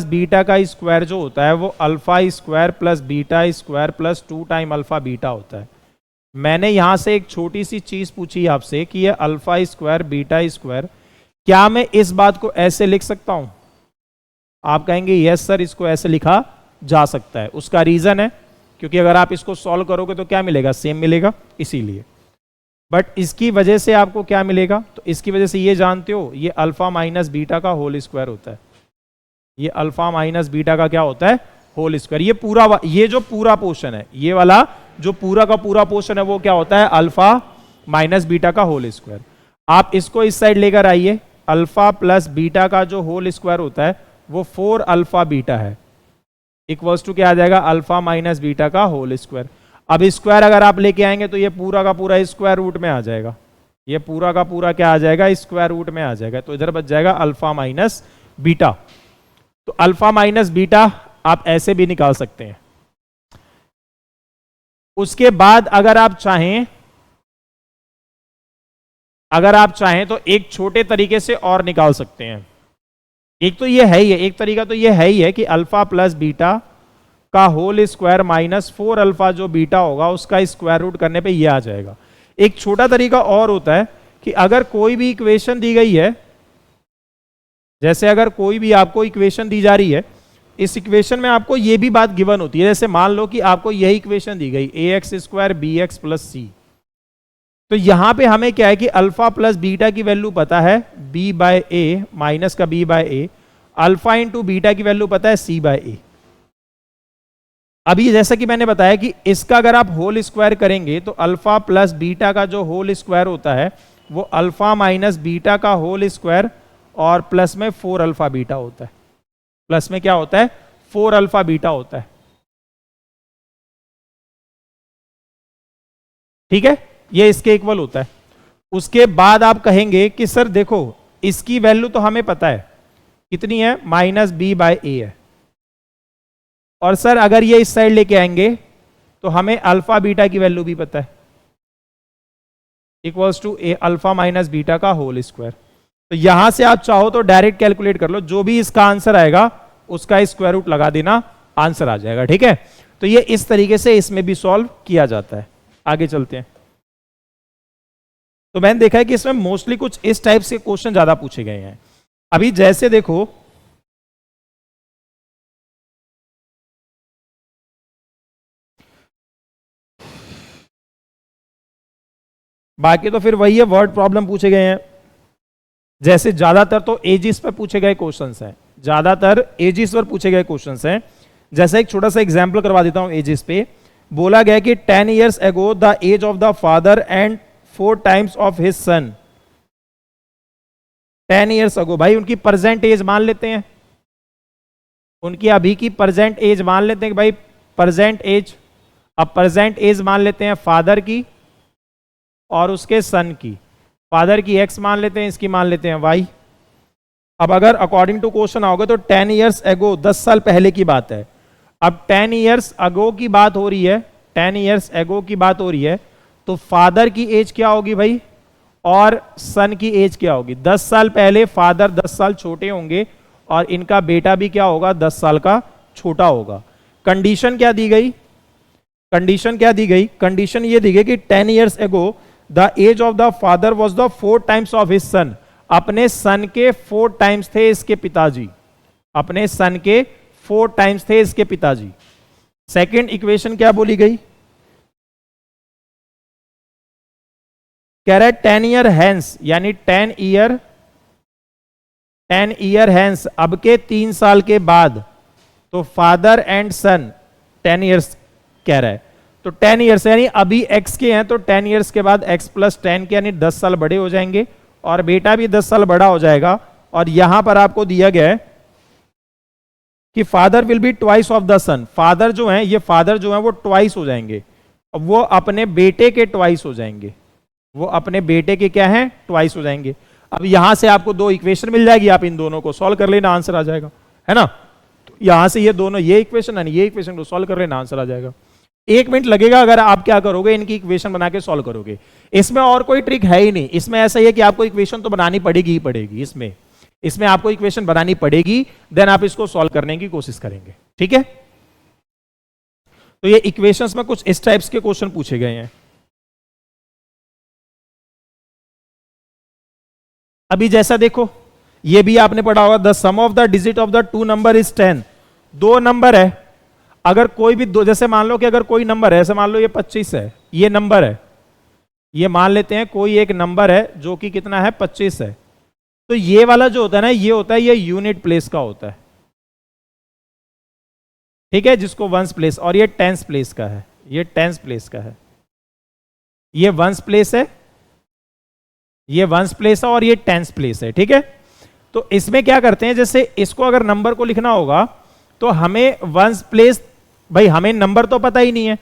बीटा का स्क्वायर जो होता है वो alpha square plus beta square plus 2 time alpha beta होता है। मैंने यहां से एक छोटी सी चीज पूछी आपसे कि ये अल्फा स्क्वायर बीटा स्क्वायर, क्या मैं इस बात को ऐसे लिख सकता हूं? आप कहेंगे यस सर, इसको ऐसे लिखा जा सकता है। उसका रीजन है क्योंकि अगर आप इसको सॉल्व करोगे तो क्या मिलेगा, सेम मिलेगा, इसीलिए। बट इसकी वजह से आपको क्या मिलेगा, तो इसकी वजह से ये जानते हो ये अल्फा माइनस बीटा का होल स्क्वायर होता है। ये अल्फा माइनस बीटा का क्या होता है, होल स्क्वायर। ये पूरा, ये जो पूरा पोर्शन है, ये वाला जो पूरा का पूरा पोर्शन है वो क्या होता है, अल्फा माइनस बीटा का होल स्क्वायर। आप इसको इस साइड लेकर आइए, अल्फा प्लस बीटा का जो होल स्क्वायर होता है वो 4 अल्फा बीटा है, इक्वल्स टू क्या आ जाएगा, अल्फा माइनस बीटा का होल स्क्वायर। अब स्क्वायर अगर आप लेके आएंगे तो ये पूरा का पूरा स्क्वायर रूट में आ जाएगा, ये पूरा का पूरा क्या आ जाएगा, स्क्वायर रूट में आ जाएगा। तो इधर बच जाएगा अल्फा माइनस बीटा। तो अल्फा माइनस बीटा आप ऐसे भी निकाल सकते हैं। उसके बाद अगर आप चाहें तो एक छोटे तरीके से और निकाल सकते हैं। एक तो ये है ही है, एक तरीका तो ये है ही है कि अल्फा प्लस बीटा का होल स्क्वायर माइनस 4 अल्फा जो बीटा होगा उसका स्क्वायर रूट करने पे ये आ जाएगा। एक छोटा तरीका और होता है कि अगर कोई भी इक्वेशन दी गई है, जैसे अगर कोई भी आपको इक्वेशन दी जा रही है, इस इक्वेशन में आपको ये भी बात गिवन होती है। जैसे मान लो कि आपको यही इक्वेशन दी गई ax स्क्वायर bx प्लस सी, तो यहां पे हमें क्या है कि अल्फा प्लस बीटा की वैल्यू पता है b बाय ए माइनस का b by a, alpha into beta की वैल्यू पता है c बाय ए। अभी जैसा कि मैंने बताया कि इसका अगर आप होल स्क्वायर करेंगे तो अल्फा प्लस बीटा का जो होल स्क्वायर होता है वो अल्फा माइनस बीटा का होल स्क्वायर और प्लस में 4 अल्फा बीटा होता है। प्लस में क्या होता है, 4 अल्फा बीटा होता है, ठीक है, ये इसके इक्वल होता है। उसके बाद आप कहेंगे कि सर देखो इसकी वैल्यू तो हमें पता है कितनी है, माइनस बी बाय ए है, और सर अगर ये इस साइड लेके आएंगे तो हमें अल्फा बीटा की वैल्यू भी पता है, equals to a alpha minus beta का होल स्क्वायर। तो यहां से आप चाहो तो डायरेक्ट कैलकुलेट कर लो, जो भी इसका आंसर आएगा उसका स्क्वायर रूट लगा देना, आंसर आ जाएगा, ठीक है। तो ये इस तरीके से इसमें भी सॉल्व किया जाता है। आगे चलते हैं। तो मैंने देखा है कि इसमें मोस्टली कुछ इस टाइप से क्वेश्चन ज्यादा पूछे गए हैं। अभी जैसे देखो बाकी तो फिर वही है, वर्ड प्रॉब्लम पूछे गए हैं। जैसे ज्यादातर तो एजिस पर पूछे गए क्वेश्चंस हैं, ज्यादातर एजिस पर पूछे गए क्वेश्चंस हैं। जैसे एक छोटा सा एग्जांपल करवा देता हूं एजिस पे। बोला गया कि 10 years ago the age of the father and 4 times of his son. 10 years ago, भाई उनकी प्रेजेंट एज मान लेते हैं, उनकी अभी की प्रेजेंट एज मान लेते हैं कि भाई प्रेजेंट एज। अब प्रेजेंट एज मान लेते हैं फादर की और उसके सन की। फादर की x मान लेते हैं, इसकी मान लेते हैं y। अब अगर अकॉर्डिंग टू क्वेश्चन आओगे तो 10 years ago 10 साल पहले की बात है। अब 10 years ago की बात हो रही है, 10 years ago की बात हो रही है, तो फादर की एज क्या होगी भाई और सन की एज क्या होगी। 10 साल पहले फादर 10 साल छोटे होंगे और इनका बेटा भी क्या होगा 10 साल का छोटा होगा। कंडीशन क्या दी गई, कंडीशन क्या दी गई, कंडीशन ये दी गई कि 10 years ago the age of the father was the 4 times of his son. अपने सन के 4 times थे इसके पिताजी, अपने सन के 4 times थे इसके पिताजी। सेकेंड इक्वेशन क्या बोली गई, कह रहा है 10 year हैंस, यानी 10 year हैंस, अब के 3 साल के बाद, तो फादर एंड सन 10 years कह रहा है, तो 10 years यानी अभी x के हैं तो 10 years के बाद x प्लस 10 के यानी 10 साल बड़े हो जाएंगे और बेटा भी 10 साल बड़ा हो जाएगा। और यहां पर आपको दिया गया है कि father will be twice of the son. Father जो है, ये फादर जो है वो ट्वाइस हो जाएंगे, वो अपने बेटे के ट्वाइस हो जाएंगे, वो अपने बेटे के क्या है ट्वाइस हो जाएंगे। अब यहां से आपको 2 इक्वेशन मिल जाएगी, आप इन दोनों को सॉल्व कर लेना, आंसर आ जाएगा, है ना। तो यहां से ये दोनों, ये इक्वेशन है ये इक्वेशन को सॉल्व कर लेना, आंसर आ जाएगा। 1 मिनट लगेगा अगर आप क्या करोगे, इनकी इक्वेशन बना के सॉल्व करोगे। इसमें और कोई ट्रिक है ही नहीं, इसमें ऐसा ही है कि आपको इक्वेशन तो बनानी पड़ेगी ही पड़ेगी, इसमें आपको इक्वेशन बनानी पड़ेगी, देन आप इसको सॉल्व करने की कोशिश करेंगे, ठीक है। तो ये इक्वेशंस में कुछ इस टाइप्स के क्वेश्चन पूछे गए हैं। अभी जैसा देखो, ये भी आपने पढ़ा होगा, the sum of the digit of the 2 number is 10। 2 number है, अगर कोई भी दो, जैसे मान लो कि अगर कोई नंबर है, ऐसे मान लो ये 25 है, ये नंबर है, ये मान लेते हैं कोई एक नंबर है जो कि कितना है 25 है, तो ये वाला जो होता है ना, ये होता है, ये यूनिट प्लेस का होता है, ठीक है, जिसको वंस प्लेस, और ये टेंस प्लेस का है, ये टेंस प्लेस का है, ये वंस प्लेस है, ये वंस प्लेस है और ये टेंस प्लेस है, ठीक है। तो इसमें क्या करते हैं, जैसे इसको अगर नंबर को लिखना होगा तो हमें वंस प्लेस, भाई हमें नंबर तो पता ही नहीं है,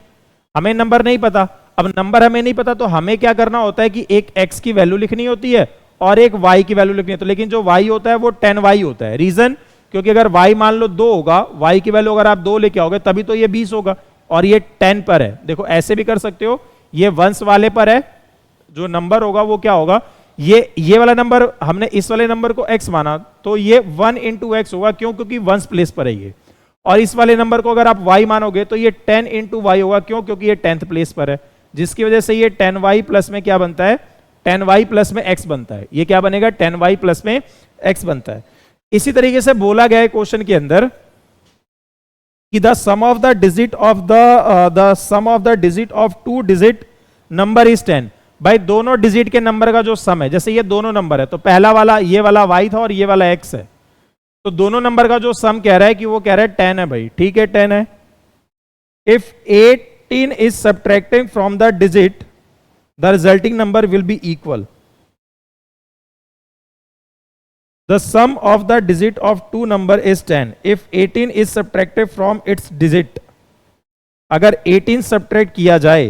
हमें नंबर नहीं पता। अब नंबर हमें नहीं पता तो हमें क्या करना होता है कि एक x की वैल्यू लिखनी होती है और एक y की वैल्यू लिखनी है। तो लेकिन जो y होता है वो 10y होता है। रीजन, क्योंकि अगर y मान लो 2 होगा, y की वैल्यू अगर आप 2 लेके आओगे तभी तो ये 20 होगा, और ये 10 पर है। देखो ऐसे भी कर सकते हो, ये वंस वाले पर है, जो नंबर होगा वो क्या होगा, ये वाला नंबर, हमने इस वाले नंबर को x माना तो ये 1 into x होगा, क्यों, क्योंकि वंस प्लेस पर है ये। और इस वाले नंबर को अगर आप y मानोगे तो ये 10 into y होगा, क्यों, क्योंकि ये 10th प्लेस पर है, जिसकी वजह से ये 10y प्लस में क्या बनता है, 10y प्लस में x बनता है। ये क्या बनेगा, 10y प्लस में x बनता है। इसी तरीके से बोला गया है क्वेश्चन के अंदर कि the sum of the digit of 2 digit number is 10। भाई दोनों डिजिट के नंबर का जो सम है, जैसे ये दोनों नंबर है, तो पहला वाला ये वाला y था और ये वाला x है, तो दोनों नंबर का जो सम कह रहा है कि वो कह रहा है 10 है भाई, ठीक है 10 है। If 18 is subtracting from the digit the resulting number will be equal. The sum of the digit of 2 number is 10 if 18 is subtracted from its digit. अगर 18 सब्ट्रैक्ट किया जाए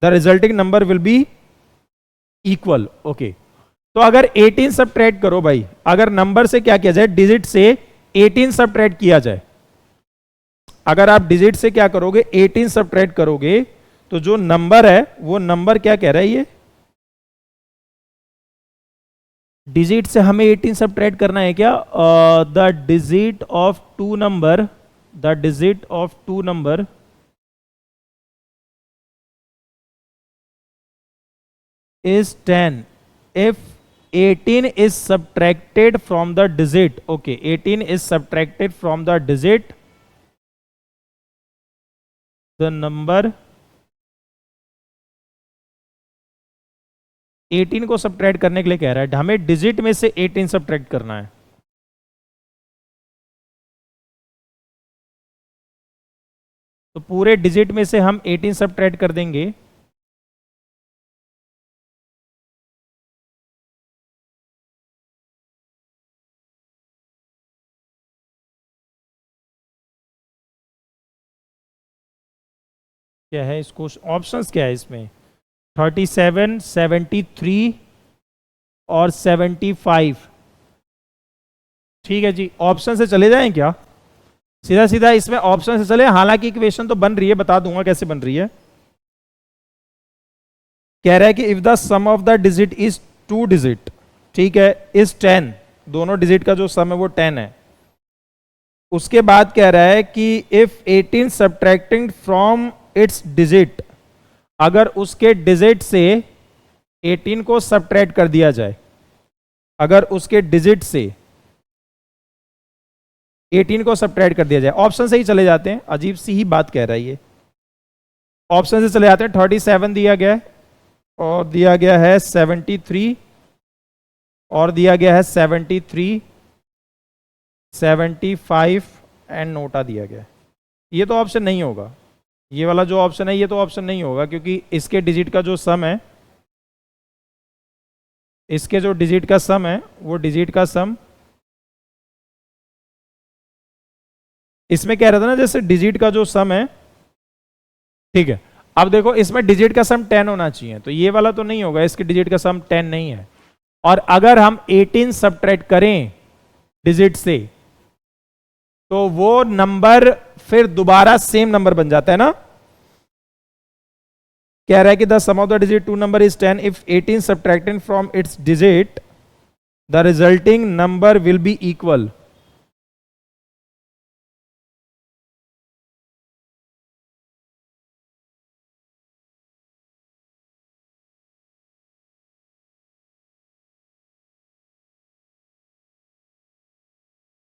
the resulting number will be equal. Okay, तो अगर 18 subtract करो भाई, अगर number से क्या किया जाए, डिजिट से 18 सब्ट्रैक्ट किया जाए, अगर आप डिजिट से क्या करोगे 18 सब्ट्रैक्ट करोगे, तो जो नंबर है वो नंबर क्या कह रहा है, ये डिजिट से हमें 18 सब्ट्रैक्ट करना है क्या, the digit of 2 number, the digit of 2 number is 10 if 18 is subtracted from the digit. Okay, 18 is subtracted from the digit, the number 18 को सब्ट्रैक्ट करने के लिए कह रहा है, हमें डिजिट में से 18 सब्ट्रैक्ट करना है। तो पूरे डिजिट में से हम 18 सब्ट्रैक्ट कर देंगे। क्या है इसको, ऑप्शंस क्या है इसमें, 37, 73 और 75। ठीक है जी, ऑप्शन से चले जाएं क्या, सीधा सीधा इसमें ऑप्शन से चले। हालांकि इक्वेशन तो बन रही है, बता दूंगा कैसे बन रही है। कह रहा है कि if the sum of the digit is 2 digit, ठीक है, इज 10, दोनों डिजिट का जो सम है वो 10 है। उसके बाद कह रहा है कि if 18 subtracting from its digit, अगर उसके डिजिट से 18 को सब्ट्रैक्ट कर दिया जाए, अगर उसके डिजिट से 18 को सब्ट्रैक्ट कर दिया जाए। ऑप्शन से ही चले जाते हैं, अजीब सी ही बात कह रहा है ये। ऑप्शन से चले जाते हैं, 37 दिया गया है और दिया गया है 73 और दिया गया है 73, 75 एंड नोटा दिया गया है। ये तो ऑप्शन नहीं होगा, ये वाला जो ऑप्शन है ये तो ऑप्शन नहीं होगा, क्योंकि इसके डिजिट का जो सम है, इसके जो डिजिट का सम है वो डिजिट का सम, इसमें कह रहा था ना जैसे डिजिट का जो सम है, ठीक है। अब देखो इसमें डिजिट का सम 10 होना चाहिए, तो ये वाला तो नहीं होगा, इसके डिजिट का सम 10 नहीं है। और अगर हम 18 सब्ट्रैक्ट करें डिजिट से, तो वो नंबर फिर दोबारा सेम नंबर बन जाता है ना। कह रहा है कि the sum of the digit 2 number is 10, if 18 subtracted from its digit the resulting number will be equal.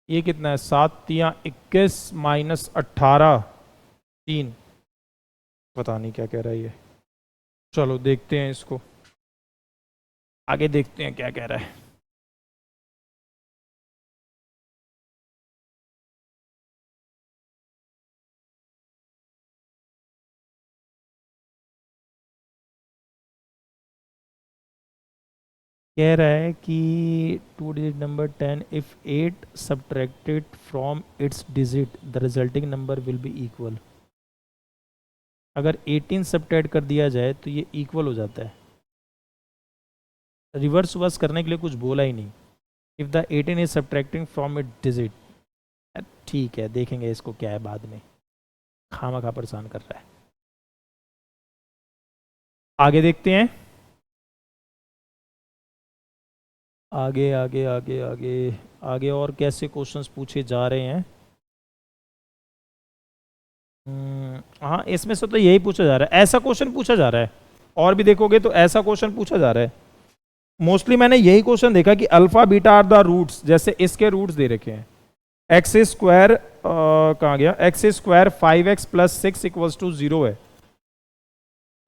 ये कितना है, 7 या 21 माइनस 18 3, पता नहीं क्या कह रहा है ये। चलो देखते हैं इसको, आगे देखते हैं क्या कह रहा है। कह रहा है कि 2 digit number 10, if 8 subtracted from its digit the resulting number will be equal. अगर 18 सब्ट्रैक्ट कर दिया जाए तो ये इक्वल हो जाता है। रिवर्स वर्स करने के लिए कुछ बोला ही नहीं। If the 18 is subtracting from it digit, ठीक है देखेंगे इसको क्या है बाद में, खामखा परेशान कर रहा है। आगे देखते हैं, आगे आगे आगे आगे आगे और कैसे क्वेश्चंस पूछे जा रहे हैं। हाँ इसमें से तो यही पूछा जा रहा है, ऐसा क्वेश्चन पूछा जा रहा है। और भी देखोगे तो ऐसा क्वेश्चन पूछा जा रहा है। मोस्टली मैंने यही क्वेश्चन देखा कि alpha beta are the roots, जैसे इसके रूट्स दे रखे हैं। एक्स स्क्वायर कहाँ गया, एक्स स्क्वायर 5x + 6 = 0 है,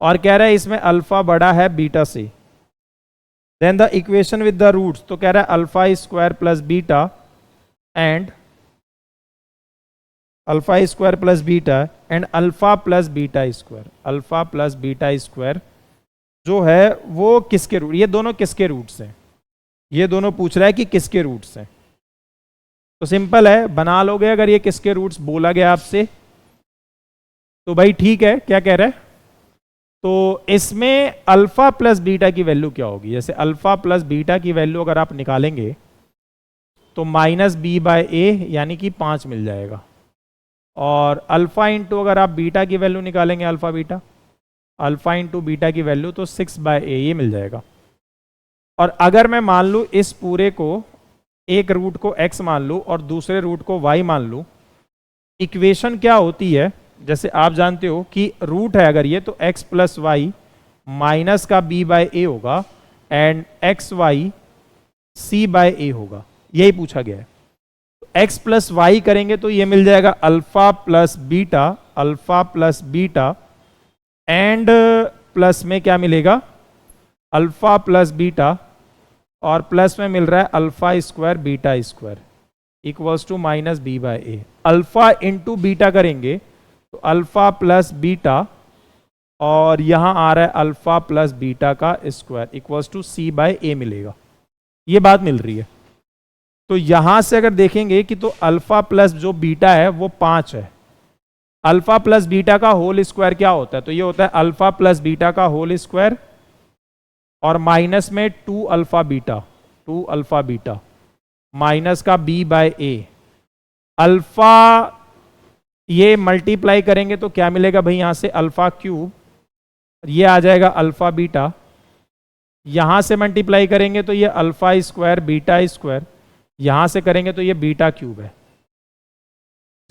और कह रहा है इसमें अल्फा बड़ा है बीटा से। Then the equation with the roots, तो कह रहा है alpha square plus beta and alpha square plus beta and alpha plus beta square, alpha plus beta square जो है वो किसके रूट, ये दोनों किसके रूट्स हैं, ये दोनों पूछ रहा है कि किसके रूट्स हैं। तो सिंपल है, बना लोगे अगर ये किसके रूट्स बोला गया आपसे तो भाई ठीक है। क्या कह रहा है, तो इसमें अल्फा प्लस बीटा की वैल्यू क्या होगी, जैसे अल्फा प्लस बीटा की वैल्यू अगर आप निकालेंगे तो -b/a यानी कि 5 मिल जाएगा। और अल्फा इंटू अगर आप बीटा की वैल्यू निकालेंगे, alpha beta, alpha into beta की वैल्यू तो 6/a ये मिल जाएगा। और अगर मैं मान लूँ इस पूरे को, एक रूट को x मान लूँ और दूसरे रूट को y मान लूँ, इक्वेशन क्या होती है, जैसे आप जानते हो कि रूट है अगर ये, तो x + y माइनस का b/a होगा एंड एक्स वाई c/a होगा, यही पूछा गया है। x + y करेंगे तो ये मिल जाएगा alpha plus beta, alpha plus beta and plus में क्या मिलेगा, अल्फा प्लस बीटा और प्लस में मिल रहा है alpha square beta square equals to minus b by a. Alpha into beta करेंगे तो अल्फा प्लस बीटा और यहां आ रहा है अल्फा प्लस बीटा का square equals to c by a मिलेगा। ये बात मिल रही है। तो यहां से अगर देखेंगे कि तो अल्फा प्लस जो बीटा है वो 5 है। अल्फा प्लस बीटा का होल स्क्वायर क्या होता है? तो ये होता है अल्फा प्लस बीटा का होल स्क्वायर और माइनस में 2 अल्फा बीटा माइनस का बी बाय ए। अल्फा ये मल्टीप्लाई करेंगे तो क्या मिलेगा भाई? यहां से अल्फा क्यूब, ये आ जाएगा अल्फा बीटा, यहां से मल्टीप्लाई करेंगे तो ये अल्फा स्क्वायर बीटा स्क्वायर, यहां से करेंगे तो ये बीटा क्यूब है,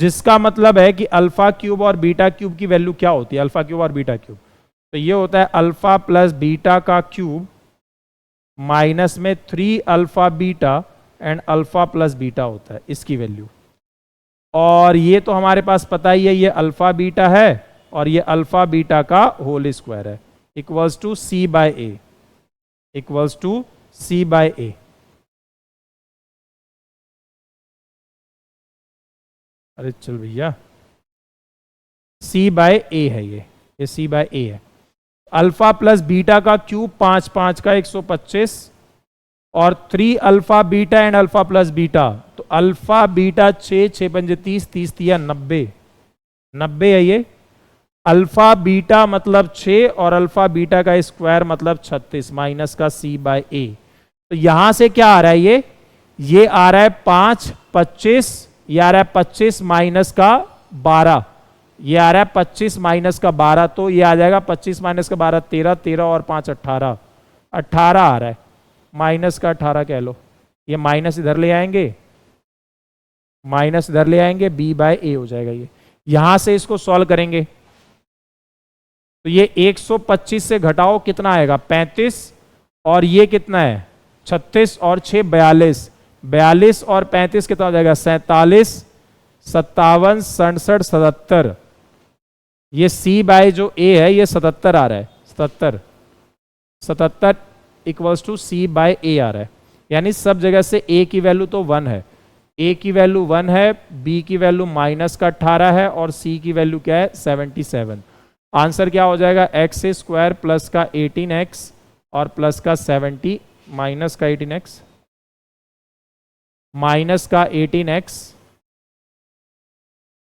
जिसका मतलब है कि अल्फा क्यूब और बीटा क्यूब की वैल्यू क्या होती है? अल्फा क्यूब और बीटा क्यूब, तो ये होता है अल्फा प्लस बीटा का क्यूब माइनस में 3 alpha beta and alpha plus beta होता है इसकी वैल्यू। और ये तो हमारे पास पता ही है, ये अल्फा बीटा है और ये अल्फा बीटा का होल स्क्वायर है equals to c by a, equals to c by a. अरे चल भैया, सी बाय ए है ये सी बाय ए है। अल्फा प्लस बीटा का क्यूब 5 5 का 125 और 3 alpha beta and alpha plus beta, तो अल्फा बीटा 6 6 पंजे 30 30 तिया 90 90 है ये। अल्फा बीटा मतलब 6 और अल्फा बीटा का स्क्वायर मतलब 36 माइनस का सी बाय ए। तो यहां से क्या आ रहा है? ये आ रहा है 5 25, ये आ रहा है 25 माइनस का 12, ये आ रहा है 25 माइनस का 12, तो ये आ जाएगा 25 माइनस का 12 13 13 और 5 18 18 आ रहा है, माइनस का 18 कह लो। ये माइनस इधर ले आएंगे, माइनस इधर ले आएंगे, बी बाय ए हो जाएगा ये। यहां से इसको सॉल्व करेंगे तो ये 125 से घटाओ कितना आएगा? 35 और ये कितना है? 36 और 6 42, 42 और 35 कितना हो जाएगा? 47 57 67 77। ये सी बाय जो ए है ये 77 आ रहा है, 77 इक्वल्स टू सी बाय ए आ रहा है। यानी सब जगह से ए की वैल्यू तो 1 है, ए की वैल्यू 1 है, बी की वैल्यू माइनस का 18 है और सी की वैल्यू क्या है? 77। आंसर क्या हो जाएगा? एक्स स्क्वायर प्लस का 18x और प्लस का 70 माइनस का 18x माइनस का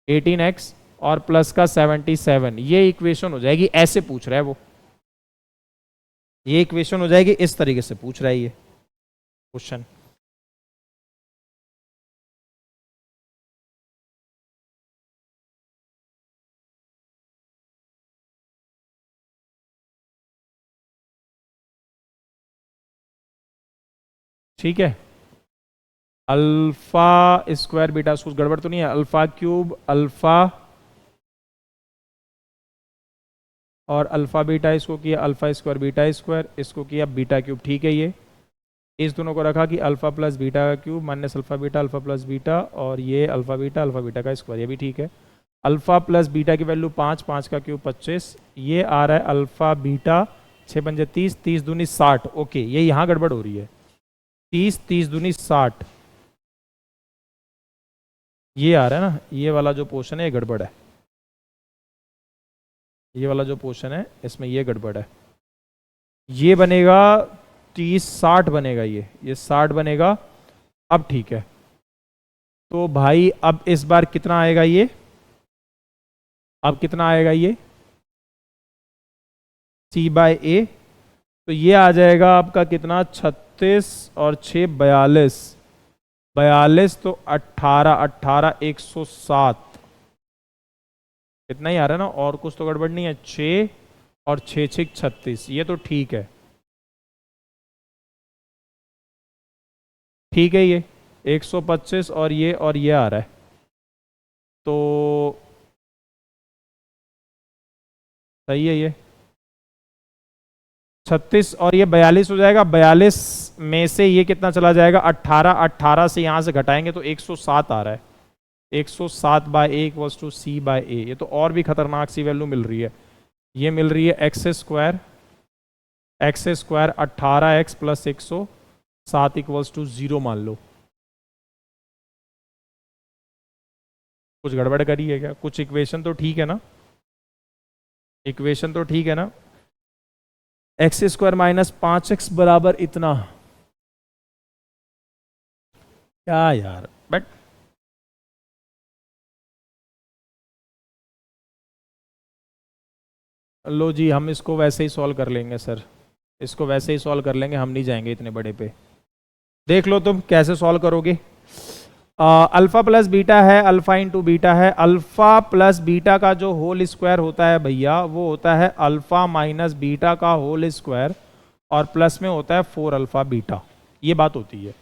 18x और प्लस का 77। ये इक्वेशन हो जाएगी, ऐसे पूछ रहा है वो, ये इक्वेशन हो जाएगी, इस तरीके से पूछ रहा है ये क्वेश्चन। ठीक है, अल्फा स्क्वायर बीटा, कुछ गड़बड़ तो नहीं है? अल्फा क्यूब अल्फा और अल्फा बीटा, इसको किया अल्फा स्क्वायर बीटा स्क्वायर, इसको किया बीटा क्यूब। ठीक है, ये इस दोनों को रखा कि अल्फा प्लस बीटा का cube minus alpha beta alpha plus beta और ये अल्फा बीटा का स्क्वायर, ये भी ठीक है। अल्फा प्लस बीटा की वैल्यू 5 5 का क्यूब 25, ये आ रहा है अल्फा बीटा 6 पंजे 30 30 दूनी 60। ओके, ये यहाँ गड़बड़ हो रही है, 30 30 दूनी 60 ये आ रहा है ना, ये वाला जो पोर्शन है ये गड़बड़ है, ये वाला जो पोर्शन है इसमें ये गड़बड़ है। ये बनेगा 30 60 बनेगा, ये 60 बनेगा। अब ठीक है, तो भाई अब इस बार कितना आएगा ये? अब कितना आएगा ये? सी बाय ए, तो ये आ जाएगा आपका कितना? 36 और 6 42, 42 तो 18 18 107, इतना ही आ रहा है ना, और कुछ तो गड़बड़ नहीं है। 6 और 6 6 36, ये तो ठीक है, ठीक है। ये 125 और ये आ रहा है, तो सही है। ये 36 और ये 42 हो जाएगा, 42 में से ये कितना चला जाएगा? 18 18 से यहाँ से घटाएंगे तो 107 आ रहा है, 107 by a equals to c by a. ये तो और भी खतरनाक सी वैल्यू मिल रही है, ये मिल रही है x square x square 18x plus 107 equals to 0 मान लो। कुछ गड़बड़ करी है क्या? कुछ इक्वेशन तो ठीक है ना? इक्वेशन तो ठीक है ना? एक्स स्क्वायर माइनस 5x बराबर इतना, क्या यार, बट लो जी, हम इसको वैसे ही सॉल्व कर लेंगे सर, इसको वैसे ही सॉल्व कर लेंगे, हम नहीं जाएंगे इतने बड़े पे। देख लो तुम कैसे सॉल्व करोगे। अल्फा प्लस बीटा है, अल्फा इंटू बीटा है। अल्फा प्लस बीटा का जो होल स्क्वायर होता है भैया, वो होता है अल्फा माइनस बीटा का होल स्क्वायर, और प्लस में होता है 4 अल्फा बीटा। ये बात होती है।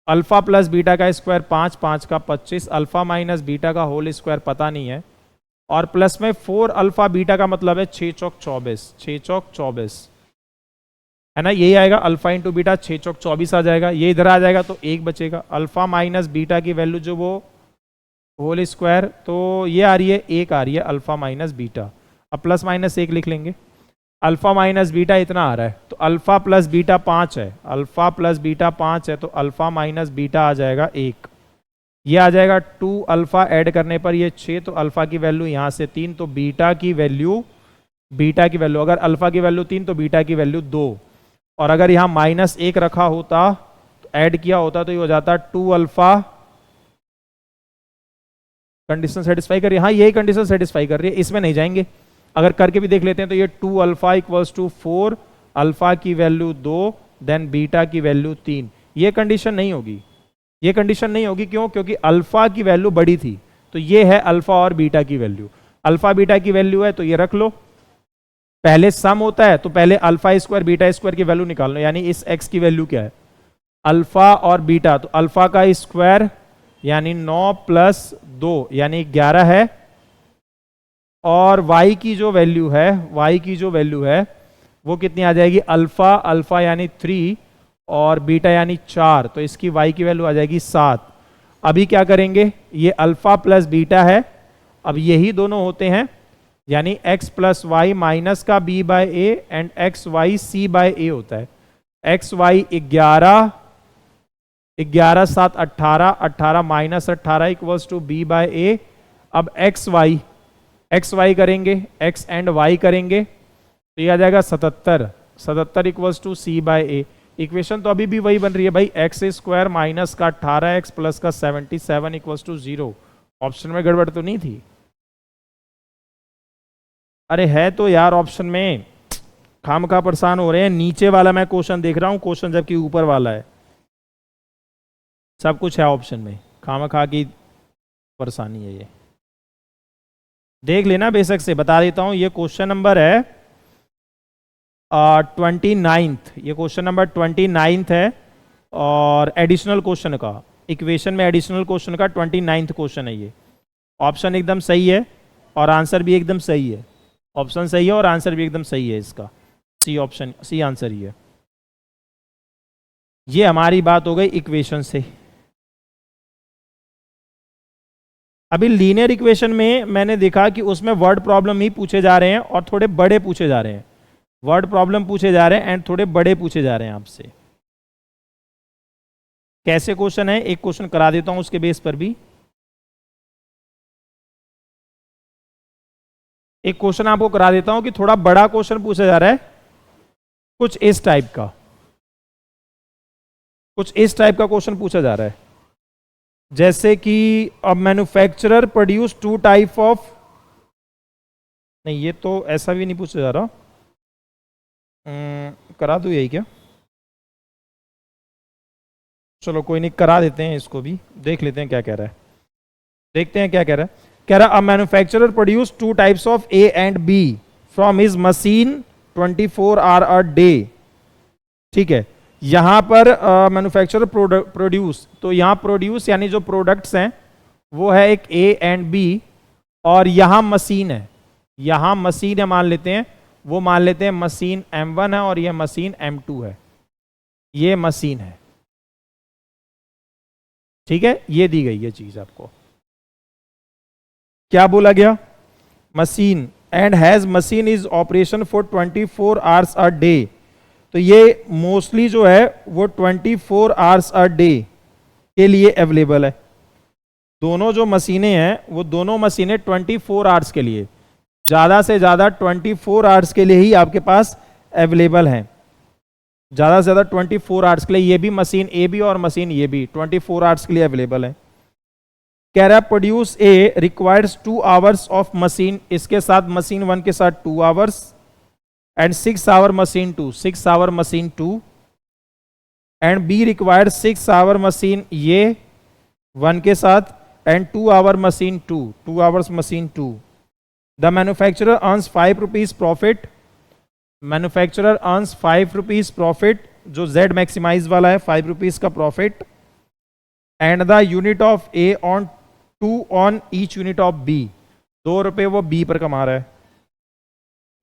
अल्फा प्लस बीटा का स्क्वायर 5, 5 का 25, अल्फा माइनस बीटा का होल स्क्वायर पता नहीं है, और प्लस में 4 अल्फा बीटा का मतलब है 6 चौक 24, 6 चौक 24 है ना, यही आएगा। अल्फा इंटू बीटा 6 चौक 24 आ जाएगा, ये इधर आ जाएगा तो 1 बचेगा। अल्फा माइनस बीटा की वैल्यू जो वो होल स्क्वायर, तो ये आ रही है 1 आ रही है अल्फा माइनस बीटा। अब प्लस माइनस 1 लिख लेंगे। अल्फा माइनस बीटा इतना आ रहा है, तो अल्फा प्लस बीटा 5 है, अल्फा प्लस बीटा 5 है, तो अल्फा माइनस बीटा आ जाएगा 1। ये आ जाएगा 2 अल्फा ऐड करने पर ये 6, तो अल्फा की वैल्यू यहाँ से 3, तो बीटा की वैल्यू अगर अल्फा की वैल्यू 3 तो बीटा की वैल्यू 2। और अगर यहाँ माइनस 1 रखा होता तो ऐड किया होता तो ये हो जाता 2 अल्फा। कंडीशन सेटिस्फाई कर रही है? हाँ, यही कंडीशन सेटिस्फाई कर रही है, इसमें नहीं जाएंगे। अगर करके भी देख लेते हैं तो ये 2 अल्फा इक्वल्स टू 4, अल्फा की वैल्यू 2, देन बीटा की वैल्यू 3। ये कंडीशन नहीं होगी, ये कंडीशन नहीं होगी। क्यों? क्योंकि अल्फा की वैल्यू बड़ी थी, तो ये है अल्फा और बीटा की वैल्यू। अल्फा बीटा की वैल्यू है तो ये रख लो। पहले सम होता है तो पहले अल्फा स्क्वायर बीटा स्क्वायर की वैल्यू निकाल लो, यानी इस x की वैल्यू क्या है, अल्फा और बीटा, तो अल्फा का स्क्वायर यानी 9 प्लस 2 यानी 11 है, और y की जो वैल्यू है वो कितनी आ जाएगी, अल्फा यानी 3 और बीटा यानी 4, तो इसकी y की वैल्यू आ जाएगी 7। अभी क्या करेंगे, ये अल्फा प्लस बीटा है, अब यही दोनों होते हैं, यानी x प्लस वाई माइनस का b by a and x y c by a होता है। X y 11, 11 7 18, 18 minus 18 equals to b by a. अब एक्स वाई करेंगे, x एंड y करेंगे, तो ये आ जाएगा 77, 77 equals to c by a. Equation तो अभी भी वही बन रही है भाई, एक्स स्क्वायर माइनस का 18x प्लस का 77 इक्वल्स टू 0। ऑप्शन में गड़बड़ तो नहीं थी? अरे है तो यार, ऑप्शन में खामखा परेशान हो रहे हैं। नीचे वाला मैं क्वेश्चन देख रहा हूं, क्वेश्चन जबकि ऊपर वाला है। सब कुछ है ऑप्शन में, खामखा की परेशानी है ये। देख लेना, बेशक से बता देता हूं। ये क्वेश्चन नंबर है 29th, ये क्वेश्चन नंबर 29th है, और एडिशनल क्वेश्चन का, इक्वेशन में एडिशनल क्वेश्चन का 29th क्वेश्चन है ये। ऑप्शन एकदम सही है और आंसर भी एकदम सही है। ऑप्शन सही है और आंसर भी एकदम सही है इसका। सी ऑप्शन, सी आंसर ही है। ये हमारी बात हो गई इक्वेशन से। अभी लीनियर इक्वेशन में मैंने देखा कि उसमें वर्ड प्रॉब्लम ही पूछे जा रहे हैं और थोड़े बड़े पूछे जा रहे हैं। वर्ड प्रॉब्लम पूछे जा रहे हैं एंड थोड़े बड़े पूछे जा रहे हैं आपसे। कैसे क्वेश्चन है, एक क्वेश्चन करा देता हूं उसके बेस पर भी। एक क्वेश्चन आपको करा देता हूं कि थोड़ा बड़ा क्वेश्चन पूछा जा रहा है, कुछ इस टाइप का, कुछ इस टाइप का क्वेश्चन पूछा जा रहा है। जैसे कि अब मैन्युफैक्चरर प्रोड्यूस 2 टाइप ऑफ, नहीं ये तो ऐसा भी नहीं पूछा जा रहा। करा दूं यही क्या? चलो कोई नहीं, करा देते हैं इसको भी, देख लेते हैं क्या कह रहा है। देखते हैं क्या कह रहा है। कह रहा, a manufacturer produce 2 types of a and b from his machine 24 hour a day. ठीक है, यहां पर मैन्युफैक्चरर प्रोड्यूस, तो यहां प्रोड्यूस यानी जो प्रोडक्ट्स हैं वो है एक ए एंड बी, और यहां मशीन है, यहां मशीन है मान लेते हैं, वो मान लेते हैं मशीन M1 है और यह मशीन M2 है। ये मशीन है, ठीक है, ये दी गई है चीज आपको। क्या बोला गया, machine and has machine is operation for 24 hours a day तो ये मोस्टली जो है वो 24 आवर्स अ डे के लिए अवेलेबल है। दोनों जो मशीनें हैं वो दोनों मशीनें 24 आवर्स के लिए, ज़्यादा से ज़्यादा 24 आवर्स के लिए ही आपके पास अवेलेबल हैं। ज़्यादा से ज़्यादा 24 आवर्स के लिए, ये भी मशीन ए भी और मशीन ये भी 24 आवर्स के लिए अवेलेबल है। कह रहा है produce a requires 2 hours of machine, इसके साथ मशीन 1 के साथ 2 hours and 6 hour machine 2, 6 hour machine 2 and b required 6 hour machine ये 1 के साथ and 2 hour machine 2, 2 hours machine 2। The manufacturer earns 5 rupees profit, manufacturer earns 5 rupees profit, जो z maximise वाला है 5 रुपीज का profit, and the unit of a on 2 on each unit of b, 2 रुपए वो B पर कमा रहा है,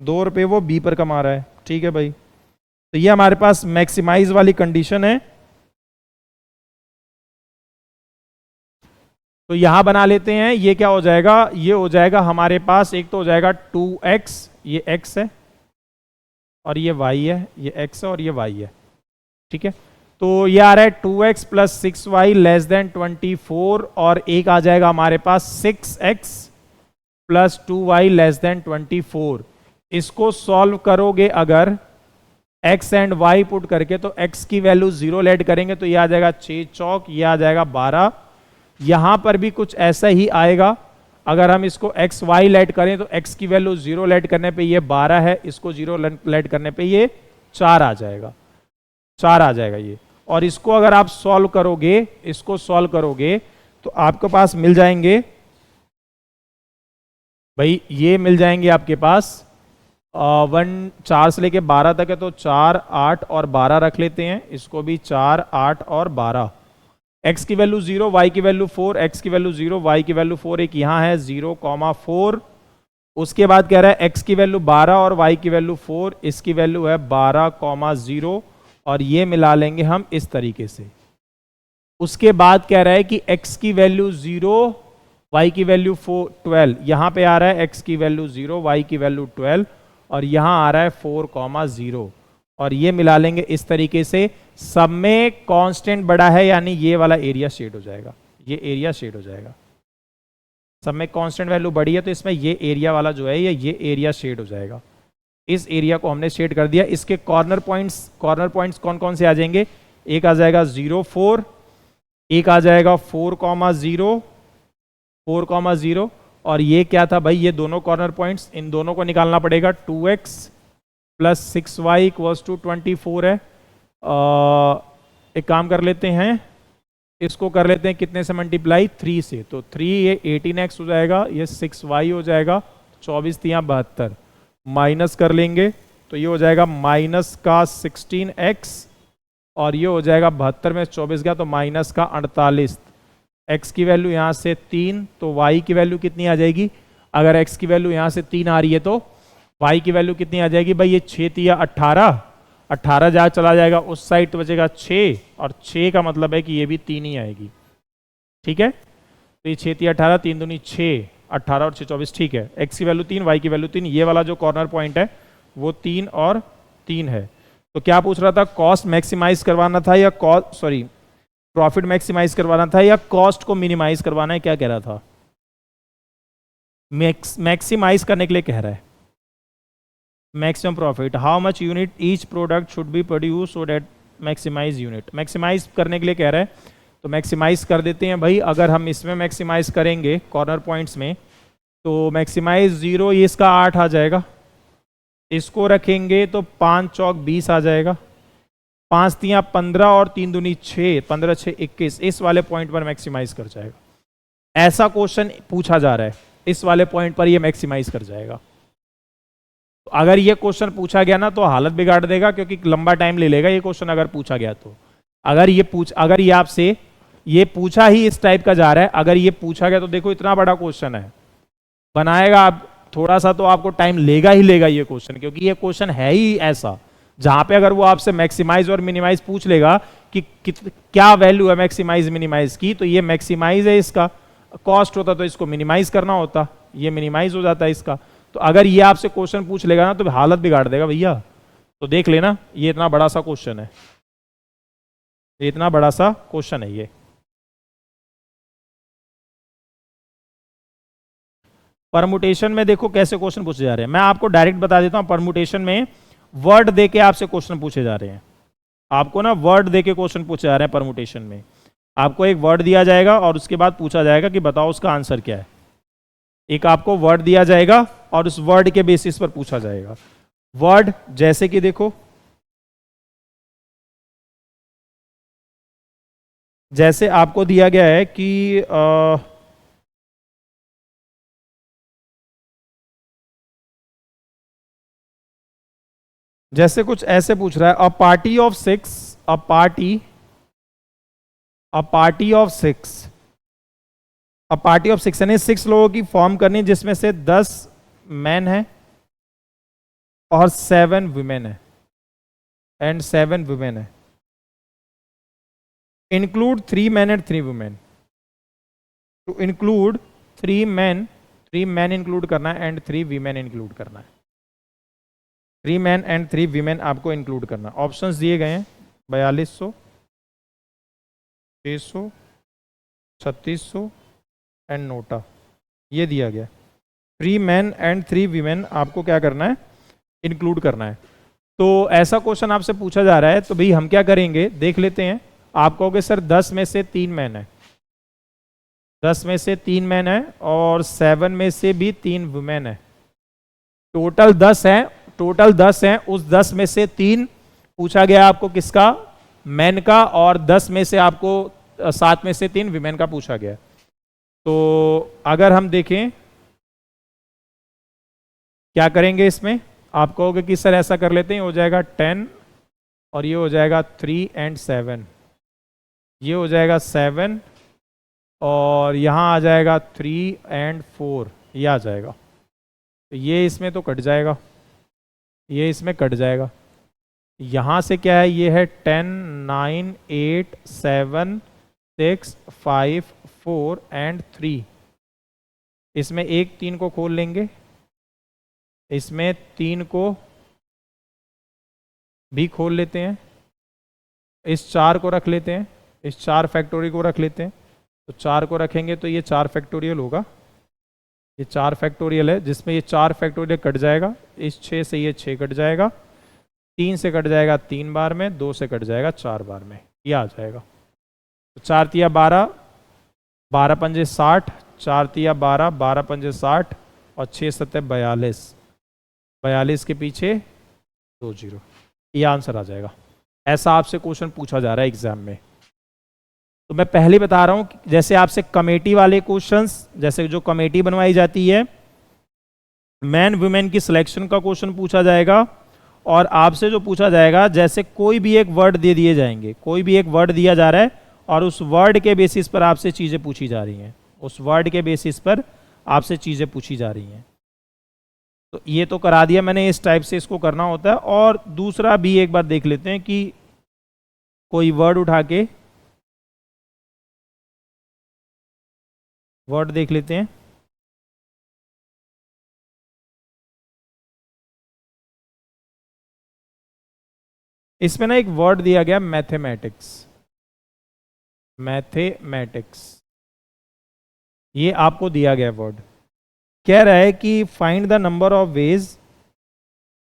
2 रुपए वो बी पर कमा रहा है। ठीक है भाई, तो ये हमारे पास मैक्सिमाइज वाली कंडीशन है। तो यहां बना लेते हैं, ये क्या हो जाएगा, ये हो जाएगा हमारे पास, एक तो हो जाएगा 2x, ये x है और ये y है, ये x है और ये y है। ठीक है, तो ये आ रहा है 2x plus 6y less than 24 और एक आ जाएगा हमारे पास 6x plus 2y less than 24। इसको सॉल्व करोगे अगर x एंड y पुट करके, तो x की वैल्यू 0 लेट करेंगे तो ये आ जाएगा 6 चौक, ये आ जाएगा 12। यहां पर भी कुछ ऐसा ही आएगा, अगर हम इसको x y लेट करें तो x की वैल्यू 0 लेट करने पे ये 12 है, इसको 0 लेट करने पे ये 4 आ जाएगा, 4 आ जाएगा ये। और इसको अगर आप सॉल्व करोगे, इसको सॉल्व करोगे तो आपके पास मिल जाएंगे भाई, ये मिल जाएंगे आपके पास 4 से लेके 12 तक है, तो 4, 8 और 12 रख लेते हैं, इसको भी 4, 8 और 12। x की वैल्यू 0, y की वैल्यू 4, x की वैल्यू 0, y की वैल्यू 4, एक यहां है 0,4। उसके बाद कह रहा है x की वैल्यू 12 और y की वैल्यू 4, इसकी वैल्यू है 12,0 और ये मिला लेंगे हम इस तरीके से। उसके बाद कह रहा है कि x की वैल्यू 0, y की वैल्यू 12, यहां पे आ रहा है x की वैल्यू 0, y की वैल्यू 12 और यहां आ रहा है 4,0 और ये मिला लेंगे इस तरीके से। सब में कांस्टेंट बड़ा है, यानी ये वाला एरिया शेड हो जाएगा, ये एरिया शेड हो जाएगा। सब में कांस्टेंट वैल्यू बड़ी है तो इसमें ये एरिया वाला जो है ये एरिया शेड हो जाएगा। इस एरिया को हमने शेड कर दिया। इसके कॉर्नर पॉइंट्स कौन कौन से आ जाएंगे, एक आ जाएगा 0, 4, एक आ जाएगा 4,0, 4,0 और ये क्या था भाई, ये दोनों कॉर्नर पॉइंट्स, इन दोनों को निकालना पड़ेगा। 2x plus 6y equals to 24 है। एक काम कर लेते हैं, इसको कर लेते हैं कितने से मल्टीप्लाई, 3 से, तो 3 ये 18x हो जाएगा, ये 6y हो जाएगा, 24 3 72, माइनस कर लेंगे तो ये हो जाएगा माइनस का 16x और ये हो जाएगा 72 में 24 गया तो माइनस का 48। x की वैल्यू यहाँ से 3, तो y की वैल्यू कितनी आ जाएगी, अगर x की वैल्यू यहाँ से 3 आ रही है तो y की वैल्यू कितनी आ जाएगी भाई, ये 6 3 18, 18 जा चला जाएगा उस साइड तो बचेगा 6 और 6 का मतलब है कि ये भी 3 ही आएगी। ठीक है, तो ये 6 3 18, 3 दूनी 6, 18 और 6 24। ठीक है, x की वैल्यू 3, y की वैल्यू 3, ये वाला जो कॉर्नर पॉइंट है वो 3 और 3 है। तो क्या पूछ रहा था, कॉस्ट मैक्सिमाइज करवाना था या प्रॉफिट मैक्सिमाइज करवाना था या कॉस्ट को मिनिमाइज करवाना है, क्या कह रहा था, मैक्सिमाइज करने के लिए कह रहा है। Maximum profit, how much unit each product should be produce so that maximise unit, maximise करने के लिए कह रहा है तो मैक्सिमाइज कर देते हैं भाई। अगर हम इसमें मैक्सिमाइज करेंगे कॉर्नर पॉइंट्स में तो मैक्सिमाइज 0, ये इसका 8 आ जाएगा, इसको रखेंगे तो 5 चौक 20 आ जाएगा, 5 3 15 और 3 दूनी 6, 15 6 21, इस वाले पॉइंट पर मैक्सिमाइज कर जाएगा। ऐसा क्वेश्चन पूछा जा रहा है, इस वाले पॉइंट पर ये मैक्सिमाइज कर जाएगा। तो अगर ये क्वेश्चन पूछा गया ना तो हालत बिगाड़ देगा, क्योंकि लंबा टाइम ले लेगा ये क्वेश्चन अगर पूछा गया तो। अगर ये आपसे ये पूछा ही इस टाइप का जा रहा है, अगर ये पूछा गया तो देखो इतना बड़ा क्वेश्चन है, बनाएगा आप थोड़ा सा तो आपको टाइम लेगा ही लेगा ये क्वेश्चन, क्योंकि ये क्वेश्चन है ही ऐसा जहां पे अगर वो आपसे मैक्सिमाइज और मिनिमाइज पूछ लेगा कि क्या वैल्यू है मैक्सिमाइज मिनिमाइज की, तो ये मैक्सिमाइज है, इसका कॉस्ट होता तो इसको मिनिमाइज करना होता, ये मिनिमाइज हो जाता है इसका। तो अगर ये आपसे क्वेश्चन पूछ लेगा ना तो हालत बिगाड़ देगा भैया। तो देख लेना, ये इतना बड़ा सा क्वेश्चन है, ये इतना बड़ा सा क्वेश्चन है ये। परमुटेशन में देखो कैसे क्वेश्चन पूछे जा रहे हैं, मैं आपको डायरेक्ट बता देता हूं। परमुटेशन में वर्ड देके आपसे क्वेश्चन पूछे जा रहे हैं, आपको ना वर्ड देके क्वेश्चन पूछे जा रहे हैं। परमुटेशन में आपको एक वर्ड दिया जाएगा और उसके बाद पूछा जाएगा कि बताओ उसका आंसर क्या है। एक आपको वर्ड दिया जाएगा और उस वर्ड के बेसिस पर पूछा जाएगा। वर्ड जैसे कि देखो, जैसे आपको दिया गया है कि जैसे कुछ ऐसे पूछ रहा है, a party of six, a party of six, a party of six यानी 6 लोगों की फॉर्म करनी जिसमें से 10 मैन है और 7 वुमेन है, एंड 7 वुमेन है। Include 3 man and 3 women. To include 3 man include करना है एंड 3 वीमेन इंक्लूड करना है। 3 मैन एंड 3 वीमेन आपको इंक्लूड करना। ऑप्शंस दिए गए हैं 4200, 600, 3600 एंड नोटा, ये दिया गया। 3 मैन एंड 3 वीमेन आपको क्या करना है, इंक्लूड करना है। तो ऐसा क्वेश्चन आपसे पूछा जा रहा है, तो भाई हम क्या करेंगे देख लेते हैं। आप कहोगे सर 10 में से 3 मैन है, 10 में से 3 मैन है और 7 में से भी 3 वुमेन है। टोटल 10 है, टोटल 10 है। उस 10 में से 3 पूछा गया आपको किसका, मैन का, और 10 में से आपको 7 में से 3 विमेन का पूछा गया। तो अगर हम देखें क्या करेंगे इसमें, आप कहोगे कि सर ऐसा कर लेते हैं, हो जाएगा 10 और ये हो जाएगा 3 एंड 7, ये हो जाएगा 7 और यहाँ आ जाएगा 3 एंड 4, ये आ जाएगा। तो ये इसमें तो कट जाएगा, ये इसमें कट जाएगा। यहाँ से क्या है, ये है 10, 9, 8, 7, 6, 5, 4 एंड 3। इसमें एक 3 को खोल लेंगे, इसमें 3 को भी खोल लेते हैं, इस 4 को रख लेते हैं, इस 4 फैक्टोरियल को रख लेते हैं। तो 4 को रखेंगे तो ये 4 फैक्टोरियल होगा, ये 4 फैक्टोरियल है जिसमें ये 4 फैक्टोरियल कट जाएगा। इस 6 से ये 6 कट जाएगा, 3 से कट जाएगा 3 बार में, 2 से कट जाएगा 4 बार में, ये आ जाएगा। तो 4 तिया 12, 12 पंजे 60, 4 तिया 12, 12 पंजे 60 और 6 सत्ते 42, 42 के पीछे 2 0, ये आंसर आ जाएगा। ऐसा आपसे क्वेश्चन पूछा जा रहा है एग्जाम में। तो मैं पहले बता रहा हूं, जैसे आपसे कमेटी वाले क्वेश्चंस, जैसे जो कमेटी बनवाई जाती है, मैन वुमेन की सिलेक्शन का क्वेश्चन पूछा जाएगा। और आपसे जो पूछा जाएगा, जैसे कोई भी एक वर्ड दे दिए जाएंगे, कोई भी एक वर्ड दिया जा रहा है और उस वर्ड के बेसिस पर आपसे चीजें पूछी जा रही हैं, उस वर्ड के बेसिस पर आपसे चीजें पूछी जा रही हैं। तो ये तो करा दिया मैंने, इस टाइप से इसको करना होता है। और दूसरा भी एक बार देख लेते हैं कि कोई वर्ड उठा के वर्ड देख लेते हैं। इसमें ना एक वर्ड दिया गया मैथमेटिक्स, मैथमेटिक्स, ये आपको दिया गया वर्ड। कह रहा है कि find the number of ways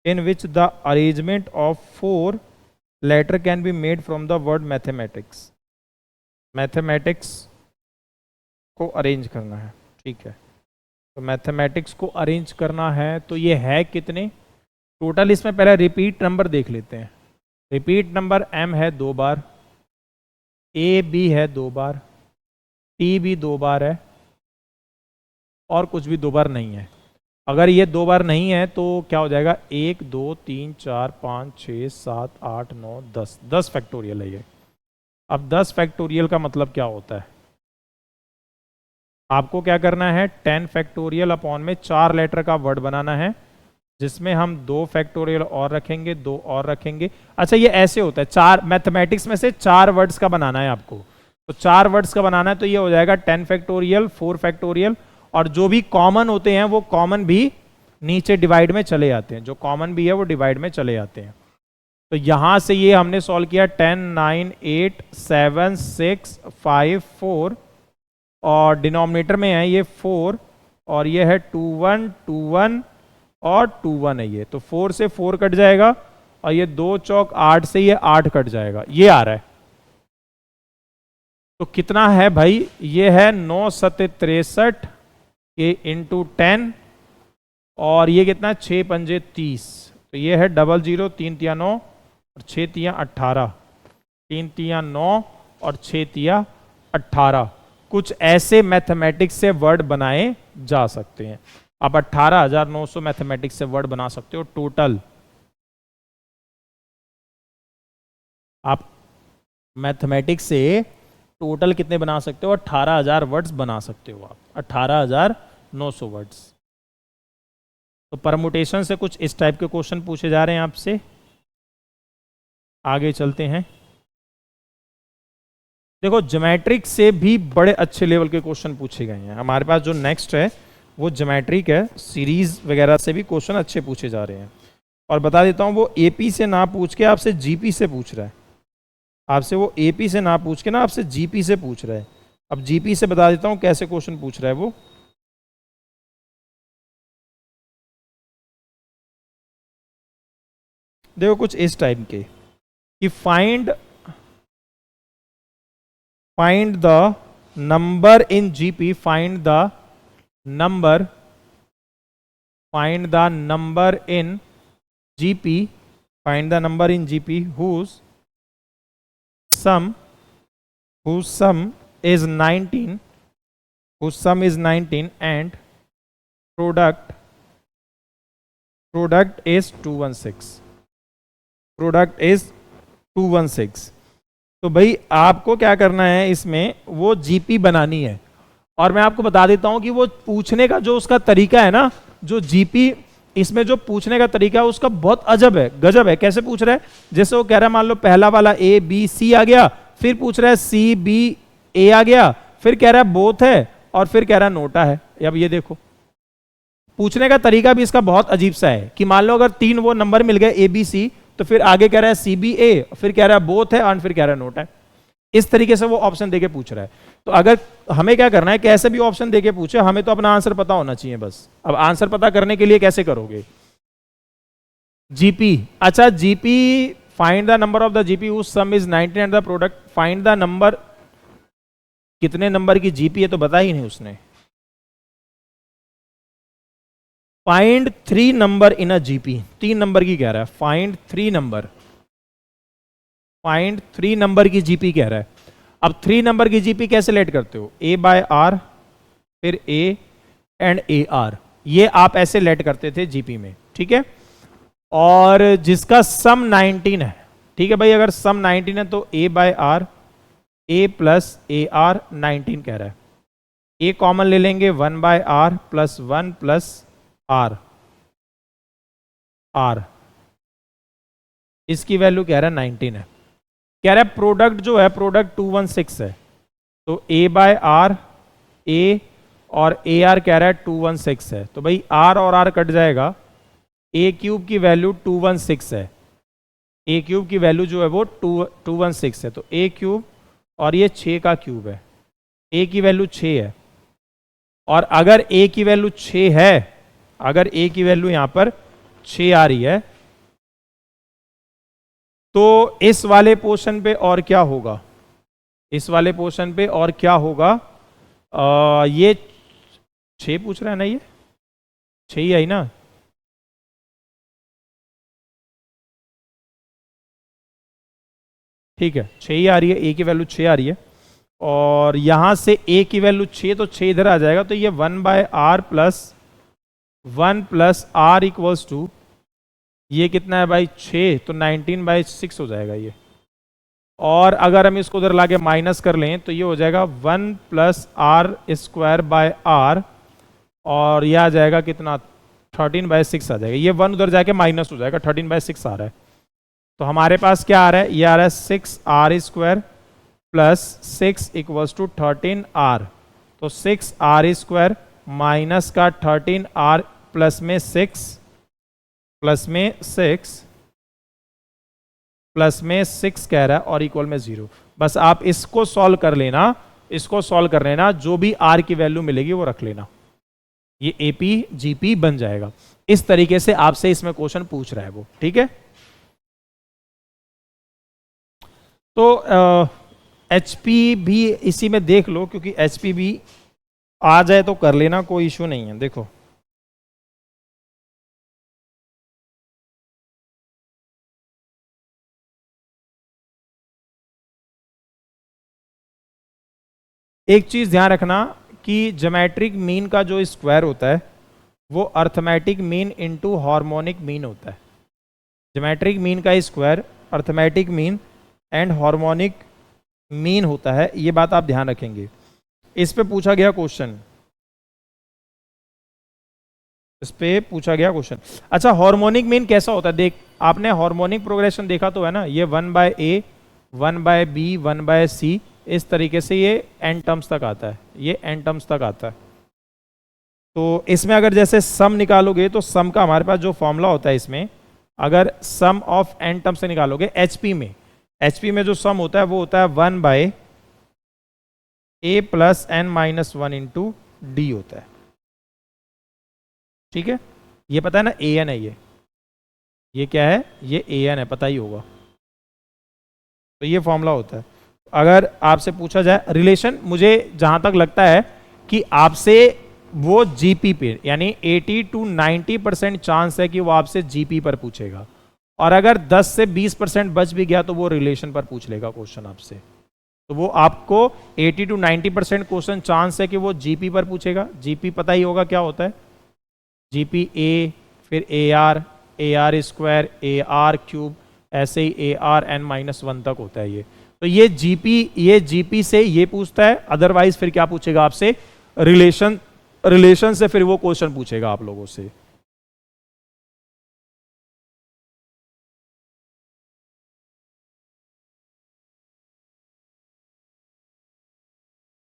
in which the arrangement of 4 letter can be made from the word mathematics. Mathematics को अरेंज करना है, ठीक है। तो मैथमेटिक्स को अरेंज करना है, तो ये है कितने टोटल। इसमें पहले रिपीट नंबर देख लेते हैं। रिपीट नंबर m है 2 बार, a b है 2 बार, t भी 2 बार है, और कुछ भी 2 बार नहीं है। अगर ये 2 बार नहीं है तो क्या हो जाएगा, 1 2 3 4 5 6 7 8 9 10, 10 फैक्टोरियल है ये। अब 10 फैक्टोरियल का मतलब क्या होता है, आपको क्या करना है, 10 फैक्टोरियल अपॉन में 4 लेटर का वर्ड बनाना है, जिसमें हम 2 फैक्टोरियल और रखेंगे, 2 और रखेंगे। अच्छा, ये ऐसे होता है, 4 मैथमेटिक्स में से 4 वर्ड्स का बनाना है आपको। तो 4 वर्ड्स का बनाना है, तो ये हो जाएगा 10 फैक्टोरियल, 4 फैक्टोरियल, और जो भी कॉमन होते हैं वो कॉमन भी नीचे डिवाइड में चले जाते हैं, जो कॉमन भी है वो डिवाइड में चले जाते हैं। तो यहां से ये हमने सॉल्व किया 10 9 8 7 6 5 4 और डिनोमिनेटर में है ये 4 और ये है 2 1 2 1 और 2 1 है ये, तो 4 से 4 कट जाएगा और ये 2 चौक 8 से ये 8 कट जाएगा, ये आ रहा है। तो कितना है भाई, ये है 9 7 63 ये इंटू 10 और ये कितना है 6 पंजे 30, तो ये है 00 3 तिया 9 और 6 तिया 18, 3 तिया 9 और 6 तिया 18। कुछ ऐसे मैथमेटिक्स से वर्ड बनाए जा सकते हैं। आप 18,900 मैथमेटिक्स से वर्ड बना सकते हो टोटल। आप मैथमेटिक्स से टोटल कितने बना सकते हो, 18,000 वर्ड्स बना सकते हो आप, 18,900 वर्ड्स। तो परमुटेशन से कुछ इस टाइप के क्वेश्चन पूछे जा रहे हैं आपसे। आगे चलते हैं। देखो ज्योमेट्रिक से भी बड़े अच्छे लेवल के क्वेश्चन पूछे गए हैं। हमारे पास जो नेक्स्ट है वो ज्योमेट्रिक है, सीरीज वगैरह से भी क्वेश्चन अच्छे पूछे जा रहे हैं। और बता देता हूं, वो एपी से ना पूछ के आपसे जीपी से पूछ रहा है। आपसे वो एपी से ना पूछ के ना आपसे जीपी से पूछ रहा है। अब जीपी से बता देता हूं कैसे क्वेश्चन पूछ रहा है वो। देखो कुछ इस टाइप के कि find the number in GP, find the number in GP, find the number in GP whose sum is 19, and product is 216, product is 216। तो भाई आपको क्या करना है, इसमें वो जीपी बनानी है। और मैं आपको बता देता हूं कि वो पूछने का जो उसका तरीका है ना, जो जीपी इसमें जो पूछने का तरीका है उसका बहुत अजब है, गजब है। कैसे पूछ रहा है, जैसे वो कह रहा है मान लो पहला वाला ए बी सी आ गया, फिर पूछ रहा है सी बी ए आ गया, फिर कह रहा है बोथ है, और फिर कह रहा है नोटा है। अब ये देखो पूछने का तरीका भी इसका बहुत अजीब सा है कि मान लो अगर 3 वो नंबर मिल गए ए बी सी, तो फिर आगे कह रहा है सी बी ए, फिर कह रहा है बोथ है और फिर कह रहा है नोट है। इस तरीके से वो ऑप्शन देके पूछ रहा है। तो अगर हमें क्या करना है, कैसे भी ऑप्शन देके पूछे, हमें तो अपना आंसर पता होना चाहिए बस। अब आंसर पता करने के लिए कैसे करोगे, जीपी। अच्छा GP, find the number of the GP whose sum is 19 and the product, find the number, कितने नंबर की जीपी है तो बता ही नहीं उसने। Find 3 number in a GP, 3 number की कह रहा है, फाइंड 3 नंबर, फाइंड 3 नंबर की जीपी कह रहा है। अब 3 नंबर की जीपी कैसे लेट करते हो, ए बाय आर, फिर ए एंड ए आर, ये आप ऐसे लेट करते थे जीपी में, ठीक है। और जिसका सम 19 है, ठीक है भाई, अगर सम 19 है तो a by r, a plus a r 19 कह रहा है। ए कॉमन ले लेंगे, 1 by r plus 1 plus r, r इसकी वैल्यू कह रहा है 19 है। कह रहा है प्रोडक्ट जो है, प्रोडक्ट 216 है, तो ए बाय आर, ए और ए आर कह रहा है 216 है, तो भाई आर और आर कट जाएगा, ए क्यूब की वैल्यू 216 है, ए क्यूब की वैल्यू जो है वो 216 है, तो ए क्यूब और ये 6 का क्यूब है, ए की वैल्यू 6 है। और अगर ए की वैल्यू 6 है, अगर ए की वैल्यू यहां पर 6 आ रही है, तो इस वाले पोर्शन पे और क्या होगा, इस वाले पोर्शन पे और क्या होगा, ये 6 पूछ रहा है ना, ये 6 ही आई ना, ठीक है 6 ही आ रही है, ए की वैल्यू 6 आ रही है, और यहां से ए की वैल्यू 6, तो 6 इधर आ जाएगा, तो ये 1 by r plus 1 plus r equals to, ये कितना है भाई 6, तो 19 बाई 6 हो जाएगा ये। और अगर हम इसको उधर लाके माइनस कर लें तो ये हो जाएगा 1 plus r square by r, और ये आ जाएगा कितना 13 बाई 6 आ जाएगा। ये 1 उधर जाके माइनस हो जाएगा, 13 बाई 6 आ रहा है। तो हमारे पास क्या आ रहा है, ये आ रहा है 6 r square plus 6 equals to 13 r, तो 6 आर स्क्वायर माइनस का 13 आर प्लस में 6, प्लस में 6, प्लस में 6 कह रहा है और इक्वल में 0। बस आप इसको सॉल्व कर लेना, इसको सॉल्व कर लेना, जो भी आर की वैल्यू मिलेगी वो रख लेना, ये एपी जीपी बन जाएगा। इस तरीके से आपसे इसमें क्वेश्चन पूछ रहा है वो, ठीक है। तो एचपी भी इसी में देख लो, क्योंकि एचपी भी आ जाए तो कर लेना, कोई इशू नहीं है। देखो एक चीज ध्यान रखना कि ज्योमेट्रिक मीन का जो स्क्वायर होता है वो arithmetic mean into harmonic mean होता है। ज्योमेट्रिक मीन का square arithmetic mean and harmonic mean होता है, ये बात आप ध्यान रखेंगे। इस पे पूछा गया क्वेश्चन, इस पे पूछा गया क्वेश्चन। अच्छा, हार्मोनिक मीन कैसा होता है? देख, आपने हार्मोनिक प्रोग्रेशन देखा तो है ना, ये 1/a 1/b 1/c, इस तरीके से ये n टर्म्स तक आता है, ये n टर्म्स तक आता है। तो इसमें अगर जैसे सम निकालोगे तो सम का हमारे पास जो फॉर्मूला होता है इसमें, अगर सम ऑफ n टर्म से निकालोगे एचपी में जो सम होता है वो होता है 1/a + n-1 इंटू डी होता है, ठीक है। ये पता है ना, an है ये क्या है? ये an है, पता ही होगा। तो ये फॉर्मूला होता है। अगर आपसे पूछा जाए रिलेशन, मुझे जहां तक लगता है कि आपसे वो जीपी पे, यानी 80 to 90% चांस है कि वो आपसे जीपी पर पूछेगा, और अगर 10 से 20% बच भी गया तो वो रिलेशन पर पूछ लेगा क्वेश्चन आपसे। तो वो आपको 80 to 90% क्वेश्चन चांस है कि वो जीपी पर पूछेगा। जीपी पता ही होगा क्या होता है, जीपी ए, फिर AR स्क्वायर, AR क्यूब, ऐसे ही ARn-1 तक होता है ये। तो ये जीपी से ये पूछता है, अदरवाइज फिर क्या पूछेगा आपसे? रिलेशन से फिर वो क्वेश्चन पूछेगा आप लोगों से।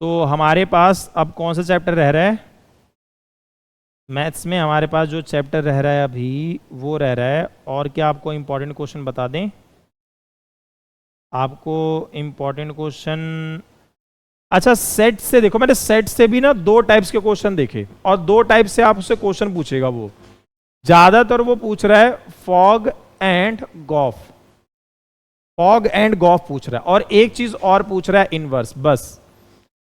तो हमारे पास अब कौन सा चैप्टर रह रहा है? मैथ्स में हमारे पास जो चैप्टर रह रहा है अभी वो रह रहा है, और क्या आपको इंपॉर्टेंट क्वेश्चन बता दें? आपको इंपॉर्टेंट क्वेश्चन, अच्छा सेट से देखो, मैंने सेट से भी ना 2 टाइप्स के क्वेश्चन देखे, और 2 टाइप से आपसे क्वेश्चन पूछेगा वो। ज्यादातर वो पूछ रहा है fog and gof, fog and gof पूछ रहा है, और एक चीज और पूछ रहा है इनवर्स। बस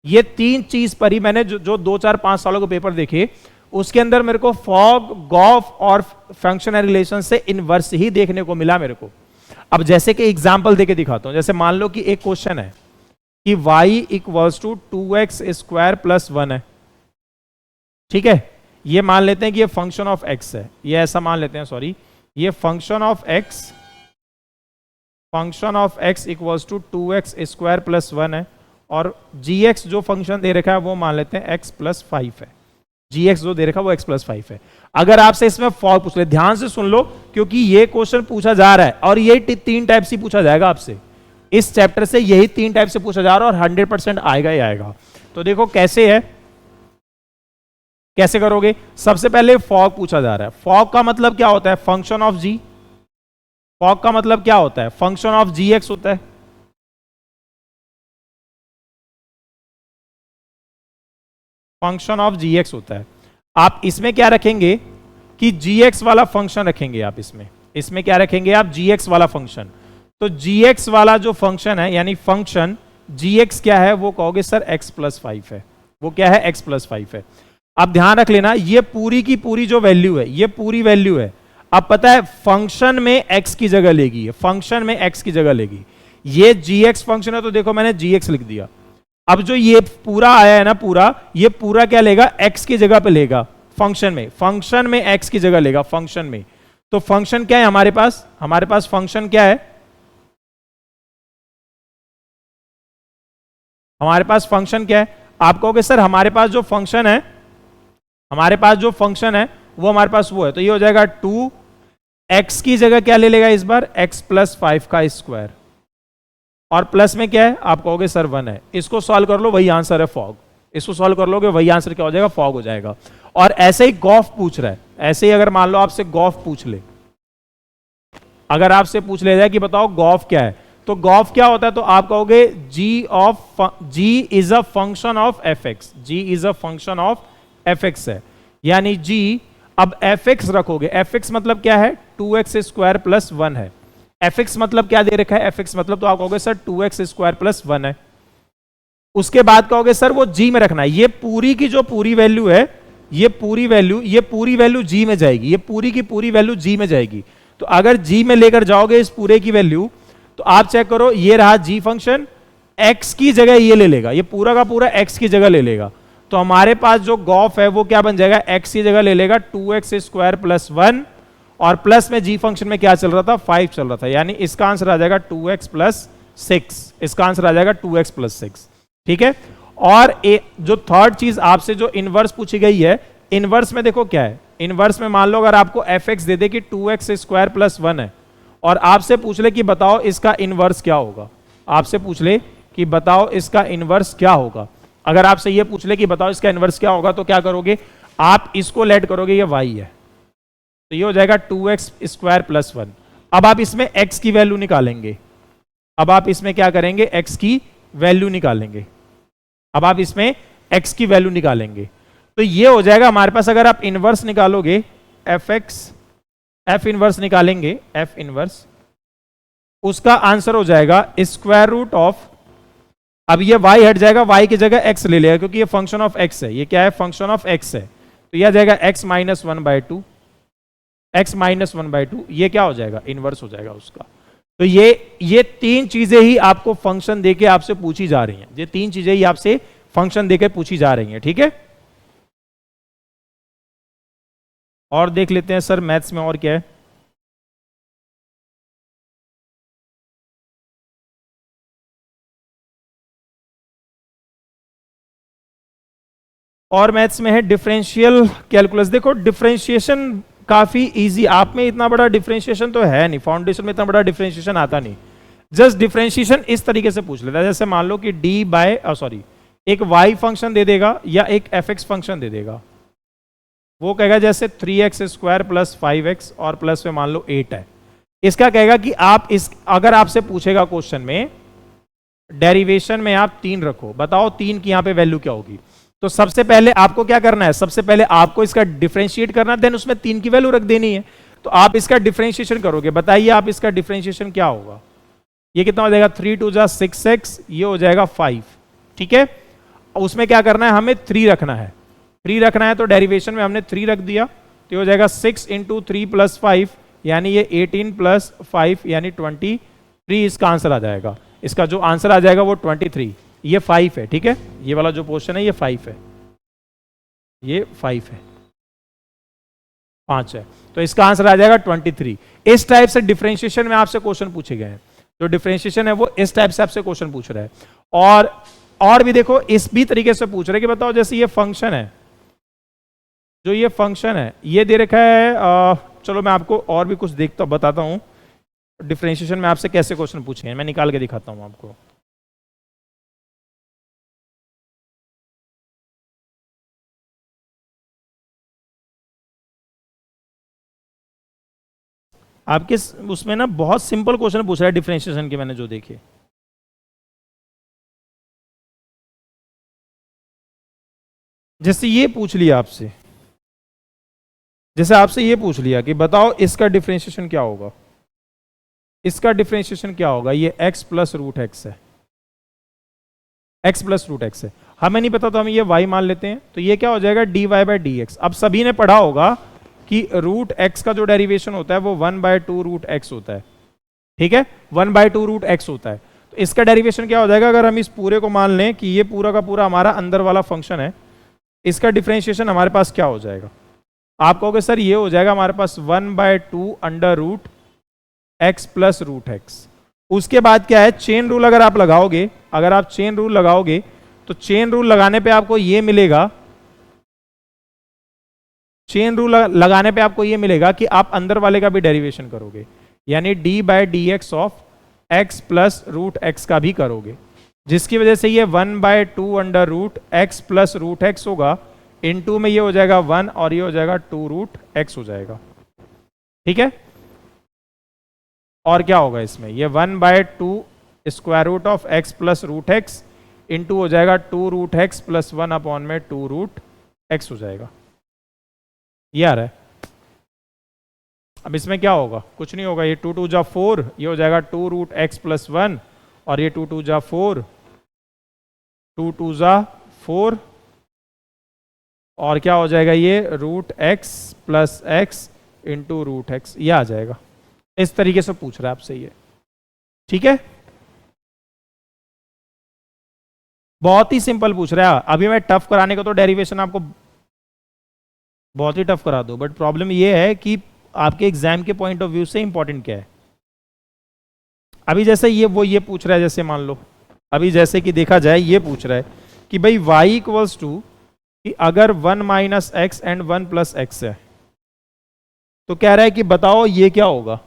ये 3 चीज पर ही मैंने जो 2, 4, 5 सालों के पेपर देखे, उसके अंदर मेरे को फॉग, गॉफ और फंक्शनल रिलेशन से इनवर्स ही देखने को मिला मेरे को। अब जैसे कि एग्जाम्पल देके दिखाता हूं। जैसे मान लो कि एक क्वेश्चन है कि y = 2x² + 1 है, ठीक है। ये मान लेते हैं कि ये फंक्शन ऑफ x है, ये ऐसा मान लेते हैं, सॉरी, ये फंक्शन ऑफ x = 2x² + 1 है, और gx जो फंक्शन दे रखा है वो मान लेते हैं x + 5 है। gx जो दे रखा है वो x + 5 है। अगर आपसे इसमें फॉग पूछ ले, ध्यान से सुन लो, क्योंकि ये क्वेश्चन पूछा जा रहा है, और ये 3 टाइप से पूछा जाएगा आपसे इस चैप्टर से, यही 3 टाइप से पूछा जा रहा है, और 100% आएगा ही आएगा। तो देखो कैसे है, कैसे करोगे? सबसे पहले फॉग पूछा जा रहा है। फॉग का मतलब क्या होता है? Function of g। फॉग का मतलब क्या होता है? फंक्शन ऑफ gx होता है। फंक्शन ऑफ gx होता है। आप इसमें क्या रखेंगे कि gx वाला फंक्शन रखेंगे आप इसमें क्या रखेंगे आप? gx वाला फंक्शन। तो gx वाला जो फंक्शन है, यानी फंक्शन gx क्या है? वो कहोगे सर x + 5 है। वो क्या है? x + 5 है। अब ध्यान रख लेना, ये पूरी की पूरी जो वैल्यू है, ये पूरी वैल्यू है। अब पता है फंक्शन में x की जगह लेगी, फंक्शन में x की जगह लेगी। ये gx फंक्शन है, तो देखो मैंने gx लिख दिया। अब जो ये पूरा आया है ना, ये पूरा क्या लेगा? x की जगह पे लेगा फंक्शन में x की जगह लेगा फंक्शन में। तो फंक्शन क्या है हमारे पास फंक्शन क्या है? हमारे पास फंक्शन क्या है? आप कहोगे सर हमारे पास जो फंक्शन है वो हमारे पास वो है, तो ये हो जाएगा 2x की जगह क्या ले लेगा इस बार? x + 5 का स्क्वायर, और प्लस में क्या है? आप कहोगे सर 1 है। इसको सॉल्व कर लो, वही आंसर है फॉग। इसको सॉल्व कर लोगे, वही आंसर क्या हो जाएगा? फॉग हो जाएगा। और ऐसे ही गॉफ पूछ रहा है, ऐसे ही अगर मान लो आपसे गॉफ पूछ ले, अगर आपसे पूछ लिया जाए कि बताओ गॉफ क्या है, तो गॉफ क्या होता है, तो आप कहोगे g is a function of F x, g is a function of F x है, यानी g, अब एफ एक्स रखोगे, एफ एक्स मतलब क्या है, 2x स्क्वायर प्लस 1 है, एफ एक्स मतलब क्या दे रखा है, एफ एक्स मतलब, तो आप कहोगे सर 2x स्क्वायर प्लस 1 है। उसके बाद कहोगे सर वो g में रखना है, ये पूरी की जो पूरी वैल्यू है, ये पूरी वैल्यू g में जाएगी, ये पूरी की पूरी वैल्यू g में जाएगी। तो अगर g में लेकर जाओगे इस पूरे की वैल्यू, तो आप चेक करो, ये रहा g फंक्शन, x की जगह ये ले लेगा, ये पूरा का पूरा x की जगह ले लेगा, तो हमारे पास जो गॉफ है वो क्या बन जाएगा, x की जगह ले लेगा 2x स्क्वायर प्लस 1, और प्लस में g फंक्शन में क्या चल रहा था, 5 चल रहा था, यानी इसका आंसर आ जाएगा 2x प्लस 6, इसका आंसर आ जाएगा 2x प्लस 6। ठीक है। और जो थर्ड चीज आपसे जो इनवर्स पूछी गई है, इनवर्स में देखो क्या है, इनवर्स में मान लो अगर आपको एफ एक्स दे दे कि 2x स्क्वायर प्लस 1 है, और आपसे पूछ ले कि बताओ इसका इनवर्स क्या होगा, आपसे पूछ ले कि बताओ इसका इनवर्स क्या होगा, अगर आपसे ये पूछ ले कि बताओ इसका इनवर्स क्या होगा, तो क्या करोगे, आप इसको लेट करोगे, ये y है, तो ये हो जाएगा 2x स्क्वायर प्लस 1। अब आप इसमें x की वैल्यू निकालेंगे, अब आप इसमें क्या करेंगे, x की वैल्यू निकालेंगे, अब आप इसमें x की वैल्यू निकालेंगे, तो ये हो जाएगा हमारे पास, अगर आप इनवर्स निकालोगे, एफ इनवर्स निकालेंगे, एफ इनवर्स, उसका आंसर हो जाएगा स्क्वायर रूट ऑफ, अब ये y हट जाएगा, y की जगह x ले लेगा, क्योंकि ये फंक्शन ऑफ x है, ये क्या है, फंक्शन ऑफ x है, तो यह जाएगा x माइनस 1/2, x माइनस 1/2, ये क्या हो जाएगा, इनवर्स हो जाएगा उसका। तो ये तीन चीजें ही आपको फंक्शन देके आपसे पूछी जा रही हैं, ये तीन चीजें ही आपसे फंक्शन देके पूछी जा रही हैं। ठीक है, और देख लेते हैं सर मैथ्स में और क्या है। और मैथ्स में है डिफरेंशियल कैलकुलस। देखो डिफरेंशिएशन काफी इजी, आप में इतना बड़ा डिफरेंशिएशन तो है नहीं, फाउंडेशन में इतना बड़ा डिफरेंशिएशन आता नहीं, जस्ट डिफरेंशिएशन इस तरीके से पूछ लेता है, जैसे मान लो कि डी बाय सॉरी एक y फंक्शन दे देगा या एक fx फंक्शन दे देगा, वो कहेगा जैसे 3x स्क्वायर प्लस 5x और प्लस में मान लो 8 है, इसका कहेगा कि आप इस, अगर आपसे पूछेगा क्वेश्चन में डेरिवेशन में आप 3 रखो, बताओ 3 की यहां पे वैल्यू क्या होगी, तो सबसे पहले आपको क्या करना है, सबसे पहले आपको इसका डिफरेंशिएट करना है, देन उसमें 3 की वैल्यू रख देनी है, तो आप इसका डिफरेंशिएशन करोगे, बताइए आप इसका डिफरेंशिएशन क्या होगा, ये कितना हो जाएगा, 3 2 जा 6x, ये हो जाएगा 5। ठीक है, उसमें क्या करना है, हमें 3 रखना है, 3 रखना है, तो डेरिवेशन में हमने 3 रख दिया, तो हो जाएगा 6 इंटू 3 प्लस 5, यानी ये 18 प्लस 5 यानी 23, इसका आंसर आ जाएगा, इसका जो आंसर आ जाएगा वो 23, ये 5 है। ठीक है, ये वाला जो पोर्शन है ये 5 है, ये 5 है, 5 है, तो इसका आंसर आ जाएगा 23। इस टाइप से डिफरेंशिएशन में आपसे क्वेश्चन पूछे गए हैं, जो डिफरेंशिएशन है वो इस टाइप से आपसे क्वेश्चन पूछ रहा है। और भी देखो इस भी तरीके से पूछ रहे हैं कि बताओ जैसे ये फंक्शन है, जो ये फंक्शन है ये दे रखा है, चलो मैं आपको और भी कुछ देखता बताता हूं डिफरेंशिएशन में आपसे कैसे क्वेश्चन पूछे हैं, मैं निकाल के दिखाता हूं आपको। आपके उसमें ना बहुत सिंपल क्वेश्चन पूछ रहा है डिफरेंशिएशन के, मैंने जो देखे, जैसे ये पूछ लिया आपसे, जैसे आपसे ये पूछ लिया कि बताओ इसका डिफरेंशिएशन क्या होगा, इसका डिफरेंशिएशन क्या होगा, ये x प्लस रूट एक्स है, x प्लस रूट एक्स है, हमें नहीं पता तो हम ये y मान लेते हैं, तो ये क्या हो जाएगा dy बाई डी एक्स। अब सभी ने पढ़ा होगा कि रूट x का जो डेरिवेशन होता है वो 1/2 रूट x होता है, ठीक है, 1/2 रूट x होता है, तो इसका डेरिवेशन क्या हो जाएगा, अगर हम इस पूरे को मान लें कि ये पूरा का पूरा हमारा अंदर वाला फंक्शन है, इसका डिफरेंशिएशन हमारे पास क्या हो जाएगा, आप कहोगे सर ये हो जाएगा हमारे पास 1/2 under root x plus root x. उसके बाद क्या है, चेन रूल अगर आप लगाओगे, अगर आप चेन रूल लगाओगे तो चेन रूल लगाने पे आपको ये मिलेगा, चेन रूल लगाने पे आपको ये मिलेगा कि आप अंदर वाले का भी डेरिवेशन करोगे, यानी d by d x of x plus root x का भी करोगे, जिसकी वजह से ये 1/2 under root x plus root x होगा, इनटू में ये हो जाएगा 1 और ये हो जाएगा 2 रूट एक्स हो जाएगा। ठीक है, और क्या होगा इसमें, ये 1/2 square root of x plus root x into हो जाएगा 2 रूट एक्स प्लस 1 अपॉन में 2 रूट एक्स हो जाएगा। ये आ रहा है। अब इसमें क्या होगा, कुछ नहीं होगा, ये 2 2 जा 4, ये हो जाएगा 2 रूट एक्स प्लस 1, और ये 2 2 जा 4, 2 2 जा 4, और क्या हो जाएगा, ये root x plus x into root x, ये आ जाएगा। इस तरीके से पूछ रहा है आपसे ये, ठीक है। बहुत ही सिंपल पूछ रहा है। अभी मैं टफ कराने का तो डेरिवेशन आपको बहुत ही टफ करा दो, बट प्रॉब्लम ये है कि आपके एग्जाम के पॉइंट ऑफ व्यू से इंपॉर्टेंट क्या है। अभी जैसे ये पूछ रहा है, जैसे मान लो अभी जैसे कि देखा जाए, ये पूछ रहा है कि भाई y इक्वल्स टू, कि अगर 1 minus x and 1 plus x है, तो कह रहा है कि बताओ ये क्या होगा।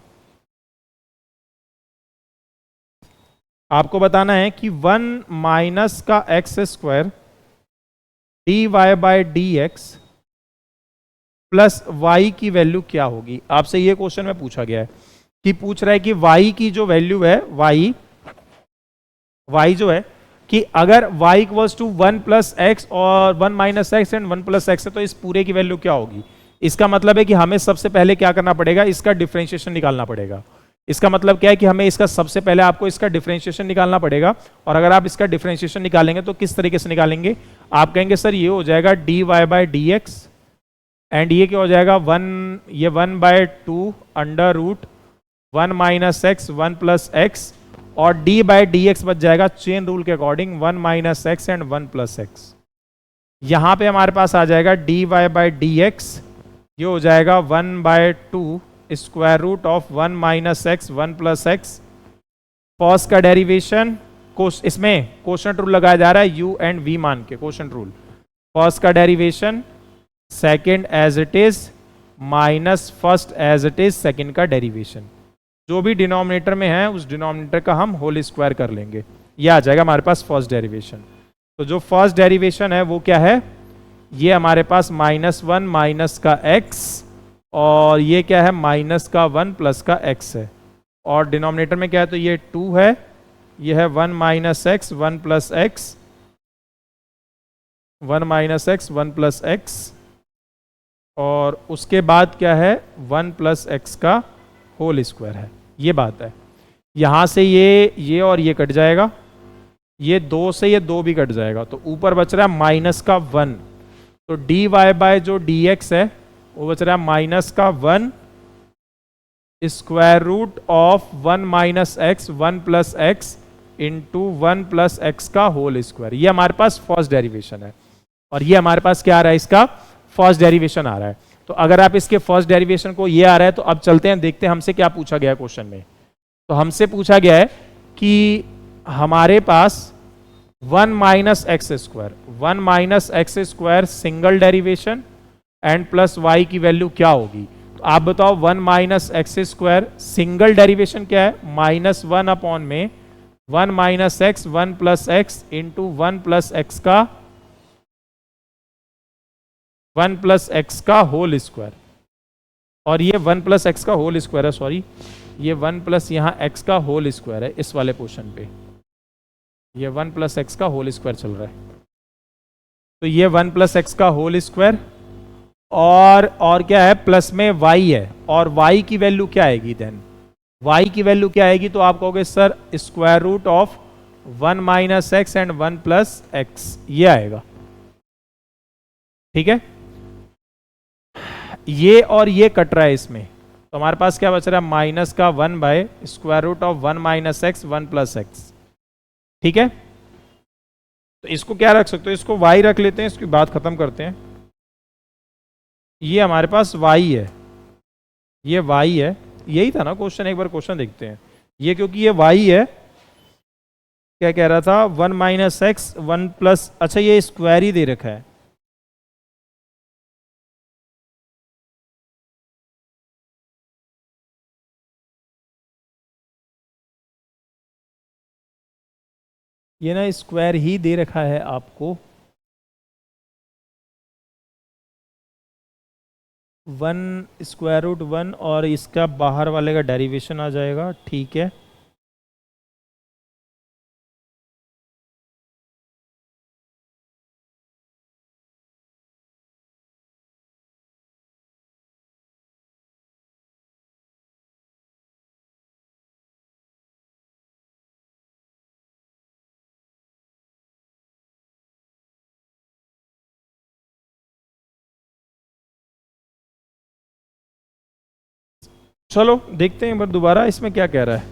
आपको बताना है कि 1 माइनस का x square d y by d x plus y की वैल्यू क्या होगी। आपसे ये क्वेश्चन में पूछा गया है कि पूछ रहा है कि y की जो वैल्यू है, y जो है, कि अगर y equals to 1 plus x और 1 minus x and 1 plus x है, तो इस पूरे की वैल्यू क्या होगी। इसका मतलब है कि हमें सबसे पहले क्या करना पड़ेगा, इसका डिफरेंशिएशन निकालना पड़ेगा। इसका मतलब क्या है कि हमें इसका सबसे पहले आपको इसका डिफरेंशिएशन निकालना पड़ेगा। और अगर आप इसका डिफरेंशिएशन निकालेंगे तो किस तरीके से निकालेंगे, आप कहेंगे सर ये हो जाएगा d y by d x, and ये क्या हो जाएगा, 1/2 under root 1 minus x 1 plus x, और d बाई डी एक्स बच जाएगा चेन रूल के according 1 minus x and 1 plus x. यहां पे हमारे पास आ जाएगा d y by d x, ये हो जाएगा 1/2 square root of 1 minus x 1 plus x. Cause का डेरिवेशन, इसमें कोशेंट रूल लगाया जा रहा है, u एंड v मान के कोशेंट रूल। कॉस का derivation second as it is minus first as it is second का डेरिवेशन। जो भी डिनोमिनेटर में है उस डिनोमिनेटर का हम होल स्क्वायर कर लेंगे, ये आ जाएगा हमारे पास फर्स्ट डेरिवेशन। तो जो फर्स्ट डेरिवेशन है वो क्या है, ये हमारे पास -1 माइनस का x, और ये क्या है माइनस का 1 प्लस का x है, और डिनोमिनेटर में क्या है, तो ये 2 है, ये है 1 minus x 1 plus x, 1 minus x 1 plus x, और उसके बाद क्या है 1 प्लस एक्स का होल स्क्वायर है। ये बात है। यहां से ये और ये कट जाएगा, ये 2 से ये 2 भी कट जाएगा, तो ऊपर बच रहा है माइनस का 1। तो डी वाई बाय जो डी एक्स है वो बच रहा है माइनस का 1 square root of 1 minus x 1 plus x into 1 plus x का होल स्क्वायर। ये हमारे पास फर्स्ट डेरिवेशन है, और ये हमारे पास क्या आ रहा है, इसका फर्स्ट डेरिवेशन आ रहा है। तो अगर आप इसके फर्स्ट डेरिवेशन को, ये आ रहा है, तो अब चलते हैं देखते हैं हमसे क्या पूछा गया क्वेश्चन में। तो हमसे पूछा गया है कि हमारे पास 1 minus x square, 1 minus x square single derivation and plus y की वैल्यू क्या होगी। तो आप बताओ 1 minus x square single derivation क्या है, -1 अपॉन में 1 minus x 1 plus x into 1 plus x का 1 प्लस एक्स का होल स्क्वायर, और ये 1 प्लस एक्स का होल स्क्वायर है, सॉरी ये 1 प्लस यहाँ एक्स का होल स्क्वायर है इस वाले पोर्शन पे, ये 1 प्लस एक्स का होल स्क्वायर चल रहा है। तो ये 1 प्लस एक्स का होल स्क्वायर, और क्या है, प्लस में y है, और y की वैल्यू क्या आएगी देन, y की वैल्यू क्या आएगी, तो आप कहोगे sir square root of 1 minus x and 1 plus x, ये आएगा। ठीक है, ये और ये कट रहा है इसमें, तो हमारे पास क्या बच रहा है, माइनस का 1 by square root of 1 minus x 1 plus x. ठीक है, तो इसको क्या रख सकते हो, इसको y रख लेते हैं, इसकी बात खत्म करते हैं। ये हमारे पास y है, ये y है, यही था ना क्वेश्चन, एक बार क्वेश्चन देखते हैं। ये क्योंकि ये y है, क्या कह रहा था, 1 माइनस एक्स 1 प्लस, अच्छा ये स्क्वायर ही दे रखा है, ये ना स्क्वायर ही दे रखा है आपको। 1√1 और इसका बाहर वाले का डेरिवेशन आ जाएगा, ठीक है। चलो देखते हैं एक बार दोबारा इसमें क्या कह रहा है।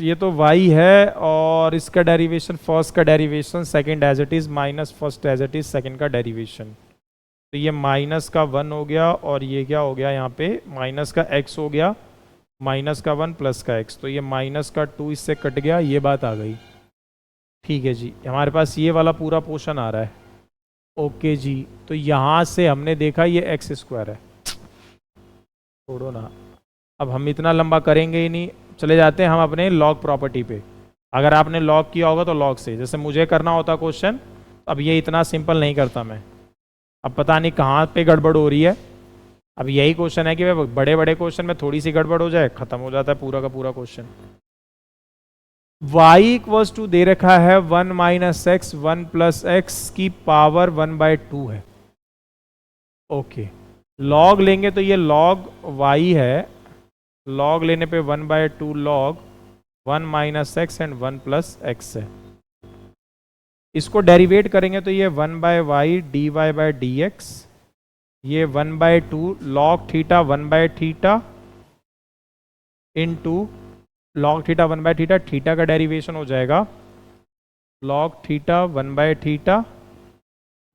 ये तो y है और इसका डेरिवेशन, फर्स्ट का derivation second as it is minus first as it is second का डेरिवेशन। तो ये माइनस का 1 हो गया और ये क्या हो गया, यहाँ पे माइनस का x हो गया, माइनस का 1 प्लस का x, तो ये माइनस का 2 इससे कट गया, ये बात आ गई। ठीक है जी, हमारे पास ये वाला पूरा पोर्शन आ रहा है। ओके जी, तो यहाँ से हमने देखा ये एक्स स्क्वायर है, छोड़ो ना, अब हम इतना लंबा करेंगे ही नहीं, चले जाते हैं हम अपने लॉग प्रॉपर्टी पे। अगर आपने लॉग किया होगा तो लॉग से, जैसे मुझे करना होता क्वेश्चन, अब ये इतना सिंपल नहीं करता मैं, अब पता नहीं कहाँ पे गड़बड़ हो रही है। अब यही क्वेश्चन है कि भाई बड़े बड़े क्वेश्चन में थोड़ी सी गड़बड़ हो जाए, खत्म हो जाता है पूरा का पूरा क्वेश्चन। y इक्वल्स टू दे रखा है 1 माइनस एक्स 1 प्लस एक्स की पावर 1/2 है। ओके, लॉग लेंगे तो ये लॉग y है, लॉग लेने पे 1/2 log 1 minus x and 1 plus x है। इसको डेरिवेट करेंगे तो ये 1/y dy/dx, ये 1/2 लॉग थीटा 1/थीटा इंटू लॉग थीटा 1/थीटा, थीटा का डेरिवेशन हो जाएगा लॉग थीटा 1/थीटा,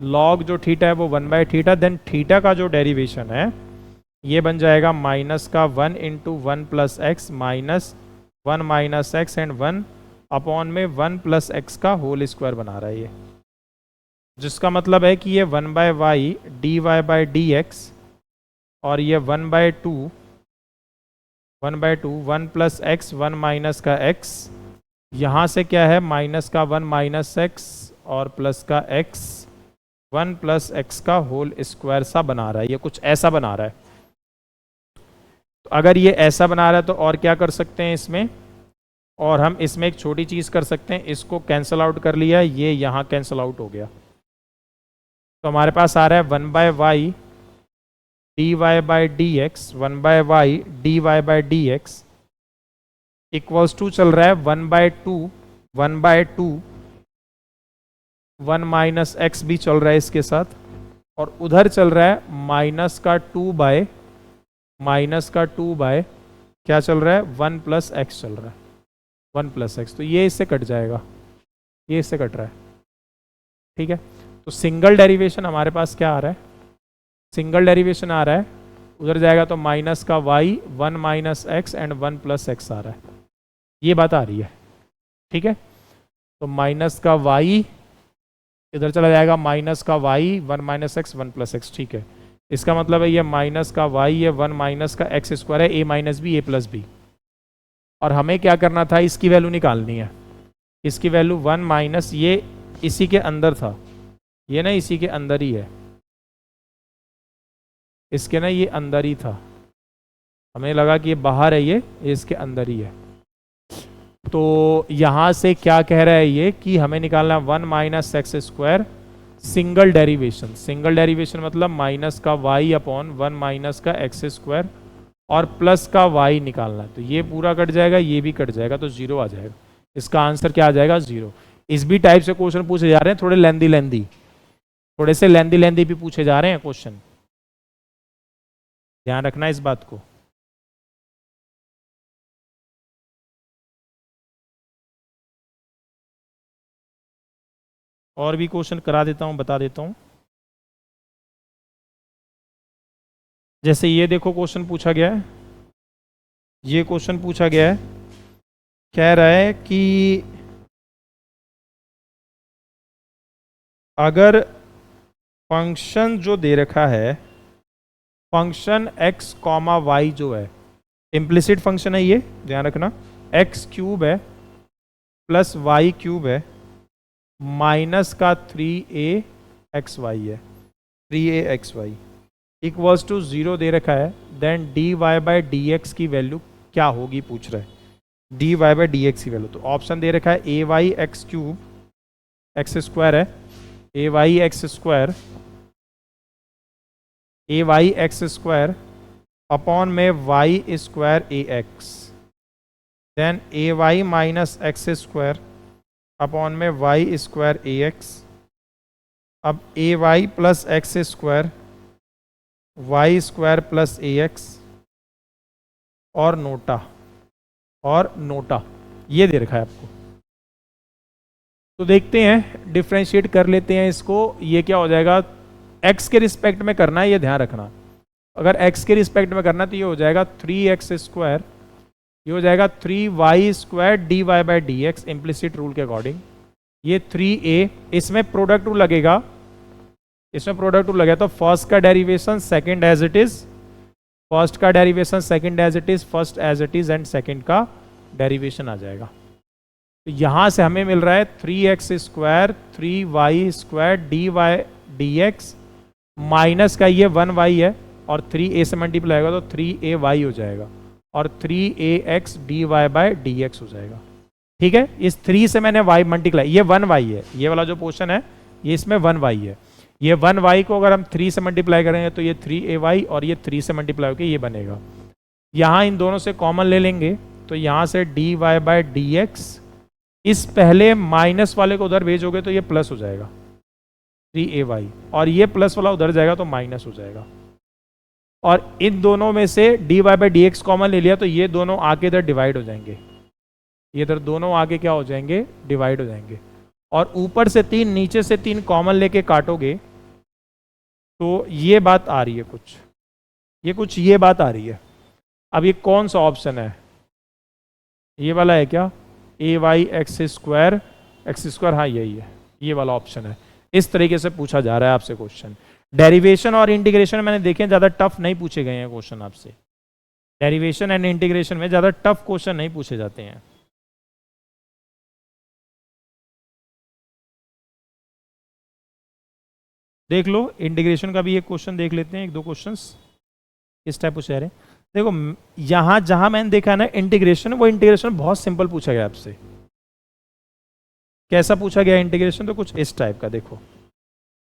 लॉग जो थीटा है वो 1/थीटा, देन थीटा का जो डेरिवेशन है ये बन जाएगा माइनस का 1 into 1 plus x minus 1 minus x and 1 upon में 1 प्लस एक्स का होल स्क्वायर बना रहा है ये, जिसका मतलब है कि ये 1/y dy/dx और ये 1/2 1 प्लस एक्स 1 माइनस का x, यहाँ से क्या है माइनस का 1 माइनस एक्स और प्लस का x 1 प्लस एक्स का होल स्क्वायर सा बना रहा है, ये कुछ ऐसा बना रहा है। तो अगर ये ऐसा बना रहा है तो और क्या कर सकते हैं इसमें, और हम इसमें एक छोटी चीज़ कर सकते हैं, इसको कैंसिल आउट कर लिया, ये यहाँ कैंसिल आउट हो गया, तो हमारे पास आ रहा है 1/y dy/dx 1/y dy/dx equals to चल रहा है 1/2 1 माइनस एक्स भी चल रहा है इसके साथ, और उधर चल रहा है माइनस का 2 बाय क्या चल रहा है 1 प्लस एक्स चल रहा है, 1 प्लस एक्स, तो ये इससे कट जाएगा, ये इससे कट रहा है। ठीक है, तो सिंगल डेरिवेशन हमारे पास क्या आ रहा है, सिंगल डेरिवेशन आ रहा है, उधर जाएगा तो माइनस का y 1 minus x and 1 plus x आ रहा है, ये बात आ रही है। ठीक है, तो माइनस का y इधर चला जाएगा, माइनस का y 1 minus x 1 plus x, ठीक है, इसका मतलब है ये माइनस का y ये 1 माइनस का एक्स स्क्वायर है, a minus b a plus b, और हमें क्या करना था, इसकी वैल्यू निकालनी है, इसकी वैल्यू 1 माइनस, ये इसी के अंदर था, ये ना इसी के अंदर ही है, इसके ना ये अंदर ही था, हमें लगा कि ये बाहर है, ये इसके अंदर ही है। तो यहाँ से क्या कह रहा है ये कि हमें निकालना 1 minus x square single derivation, single derivation मतलब माइनस का y अपॉन 1 माइनस का एक्स स्क्वायर और प्लस का y निकालना है, तो ये पूरा कट जाएगा, ये भी कट जाएगा, तो 0 आ जाएगा, इसका आंसर क्या आ जाएगा 0। इस भी टाइप से क्वेश्चन पूछे जा रहे हैं, थोड़े लेंदी थोड़े से लेंदी भी पूछे जा रहे हैं क्वेश्चन, ध्यान रखना इस बात को। और भी क्वेश्चन करा देता हूं, बता देता हूं, जैसे ये देखो क्वेश्चन पूछा गया है, ये क्वेश्चन पूछा गया है, कह रहा है कि अगर फंक्शन जो दे रखा है, फंक्शन x कॉमा वाई जो है इम्प्लिसिट फंक्शन है, ये ध्यान रखना, x क्यूब है प्लस वाई क्यूब है माइनस का 3a xy है, 3axy इक्वल्स टू 0 दे रखा है, then dy by d x की वैल्यू क्या होगी पूछ रहा है, dy बाई डी एक्स की वैल्यू। तो ऑप्शन दे रखा है a y x cube, x square है, a y x square, a y x square upon में y square a x, then a y minus x square upon में y square a x. अब a y plus x square y square plus A x और NOTA ये दे रखा है आपको। तो देखते हैं, डिफ्रेंशिएट कर लेते हैं इसको। ये क्या हो जाएगा, x के रिस्पेक्ट में करना है, ये ध्यान रखना। अगर x के रिस्पेक्ट में करना तो ये हो जाएगा 3x स्क्वायर, ये हो जाएगा 3y square d y by d x implicit rule के अकॉर्डिंग। ये 3a, इसमें प्रोडक्ट रूल लगेगा, इसमें प्रोडक्ट रूल लगेगा तो फर्स्ट का derivation second as it is, first का derivation second as it is, first as it is and second का डेरिवेशन आ जाएगा। तो यहां से हमें मिल रहा है 3x square 3y square d y d x minus का ये 1y है और 3a से मल्टीप्लाई होगा तो 3ay हो जाएगा और 3ax dy by d x हो जाएगा। ठीक है, इस 3 से मैंने y मल्टीप्लाई, ये 1y है, ये वाला जो पोर्शन है ये इसमें 1y है। ये 1y को अगर हम 3 से मल्टीप्लाई करेंगे तो ये 3ay और ये 3 से मल्टीप्लाई होकर ये बनेगा। यहाँ इन दोनों से कॉमन ले लेंगे तो यहाँ से dy बाई डी एक्स, इस पहले माइनस वाले को उधर भेजोगे तो ये प्लस हो जाएगा 3ay और ये प्लस वाला उधर जाएगा तो माइनस हो जाएगा। और इन दोनों में से dy by d x common ले लिया तो ये दोनों आगे इधर डिवाइड हो जाएंगे, ये इधर दोनों आगे क्या हो जाएंगे, डिवाइड हो जाएंगे। और ऊपर से 3 नीचे से 3 कॉमन लेके काटोगे तो ये बात आ रही है कुछ, ये बात आ रही है। अब ये कौन सा ऑप्शन है, ये वाला है क्या, ए वाई एक्स स्क्वायर, हाँ यही है, ये वाला ऑप्शन है। इस तरीके से पूछा जा रहा है आपसे क्वेश्चन। डेरिवेशन और इंटीग्रेशन मैंने देखे ज़्यादा टफ नहीं पूछे गए हैं क्वेश्चन आपसे, डेरिवेशन एंड इंटीग्रेशन में ज़्यादा टफ क्वेश्चन नहीं पूछे जाते हैं। देख लो इंटीग्रेशन का भी एक क्वेश्चन देख लेते हैं, 1-2 क्वेश्चंस इस टाइप पूछे जा रहे हैं। देखो यहां जहां मैंने देखा ना इंटीग्रेशन, वो इंटीग्रेशन बहुत सिंपल पूछा गया आपसे। कैसा पूछा गया इंटीग्रेशन, तो कुछ इस टाइप का। देखो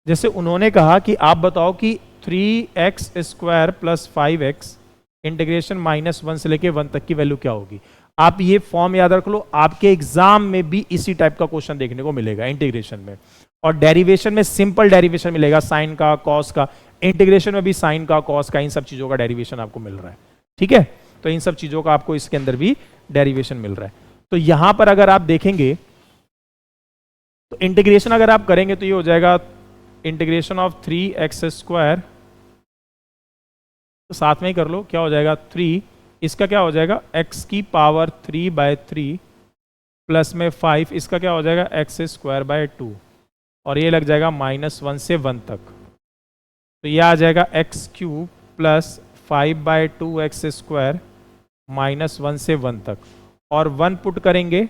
जैसे उन्होंने कहा कि आप बताओ कि 3x square plus 5x integration -1 से लेके 1 तक की वैल्यू क्या होगी। आप ये फॉर्म याद रख लो, आपके एग्जाम में भी इसी टाइप का क्वेश्चन देखने को मिलेगा इंटीग्रेशन में। और डेरिवेशन में सिंपल डेरिवेशन मिलेगा, साइन का, कॉस का। इंटीग्रेशन में भी साइन का, कॉस का, इन सब चीजों का डेरिवेशन आपको मिल रहा है। ठीक है, तो इन सब चीजों का आपको इसके अंदर भी डेरिवेशन मिल रहा है। तो यहां पर अगर आप देखेंगे तो इंटीग्रेशन अगर आप करेंगे तो ये हो जाएगा इंटीग्रेशन ऑफ 3x स्क्वायर, तो साथ में ही कर लो, क्या हो जाएगा 3, इसका क्या हो जाएगा x की पावर 3/3 प्लस में 5, इसका क्या हो जाएगा x स्क्वायर बाय 2 और ये लग जाएगा -1 से 1 तक। तो ये आ जाएगा x cube plus 5/2x square -1 से 1 तक, और 1 पुट करेंगे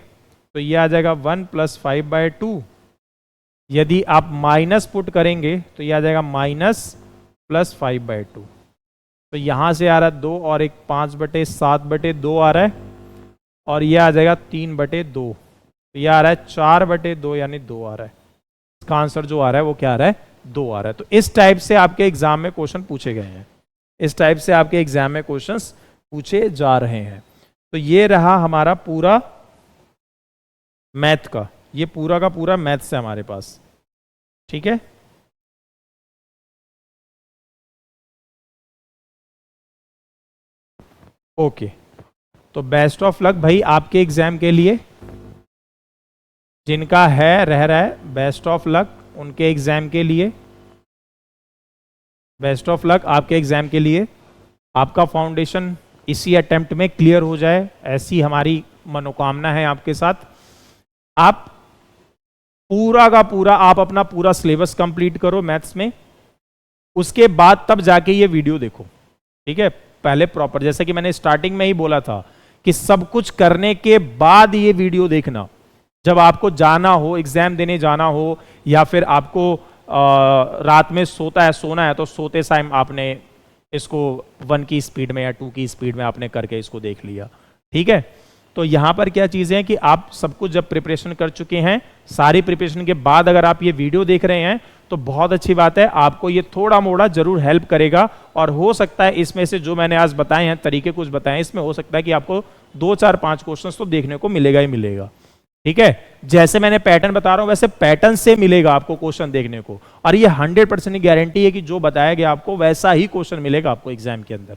तो ये आ जाएगा 1 प्लस 5/2। यदि आप माइनस पुट करेंगे तो ये आ जाएगा माइनस प्लस 5/2। तो यहाँ से आ रहा है 2 और एक 5/7/2 आ रहा है, और ये आ जाएगा 3/2। तो ये आ रहा है 4/2 यानी 2 आ रहा है। इसका आंसर जो आ रहा है वो क्या आ रहा है, 2 आ रहा है। तो इस टाइप से आपके एग्जाम में क्वेश्चन पूछे गए हैं, इस टाइप से आपके एग्जाम में क्वेश्चंस पूछे जा रहे हैं। तो ये रहा हमारा पूरा मैथ का, ये पूरा का पूरा मैथ से हमारे पास। ठीक है, ओके। तो बेस्ट ऑफ लक भाई आपके एग्जाम के लिए, जिनका है रह रहा है, बेस्ट ऑफ लक उनके एग्जाम के लिए, बेस्ट ऑफ लक आपके एग्जाम के लिए। आपका फाउंडेशन इसी अटेम्प्ट में क्लियर हो जाए, ऐसी हमारी मनोकामना है आपके साथ। आप पूरा का पूरा आप अपना पूरा सिलेबस कंप्लीट करो मैथ्स में, उसके बाद तब जाके ये वीडियो देखो। ठीक है, पहले प्रॉपर, जैसे कि मैंने स्टार्टिंग में ही बोला था कि सब कुछ करने के बाद ये वीडियो देखना। जब आपको जाना हो, एग्जाम देने जाना हो, या फिर आपको रात में सोना है तो सोते टाइम आपने इसको 1 की स्पीड में या 2 की स्पीड में आपने करके इसको देख लिया, ठीक है। तो यहां पर क्या चीजें हैं कि आप सब कुछ जब प्रिपरेशन कर चुके हैं, सारी प्रिपरेशन के बाद अगर आप ये वीडियो देख रहे हैं तो बहुत अच्छी बात है, आपको ये थोड़ा मोड़ा जरूर हेल्प करेगा। और हो सकता है इसमें से जो मैंने आज बताए हैं तरीके कुछ बताए हैं, इसमें हो सकता है कि आपको 2 4 5 क्वेश्चंस तो देखने को मिलेगा ही मिलेगा, ठीक है। जैसे मैंने पैटर्न बता रहा हूं वैसे पैटर्न से मिलेगा आपको क्वेश्चन देखने को, और ये 100% की गारंटी है कि जो बताया गया आपको वैसा ही क्वेश्चन मिलेगा आपको एग्जाम के अंदर।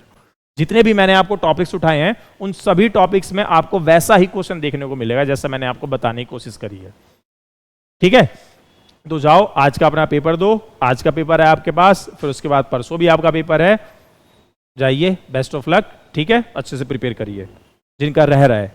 जितने भी मैंने आपको टॉपिक्स उठाए हैं उन सभी टॉपिक्स में आपको वैसा ही क्वेश्चन देखने को मिलेगा जैसा मैंने आपको बताने की कोशिश करी है, ठीक है। तो जाओ आज का अपना पेपर दो, आज का पेपर है आपके पास, फिर उसके बाद परसों भी आपका पेपर है, जाइए, बेस्ट ऑफ लक, ठीक है। अच्छे से प्रिपेयर करिए जिनका रह रहा है।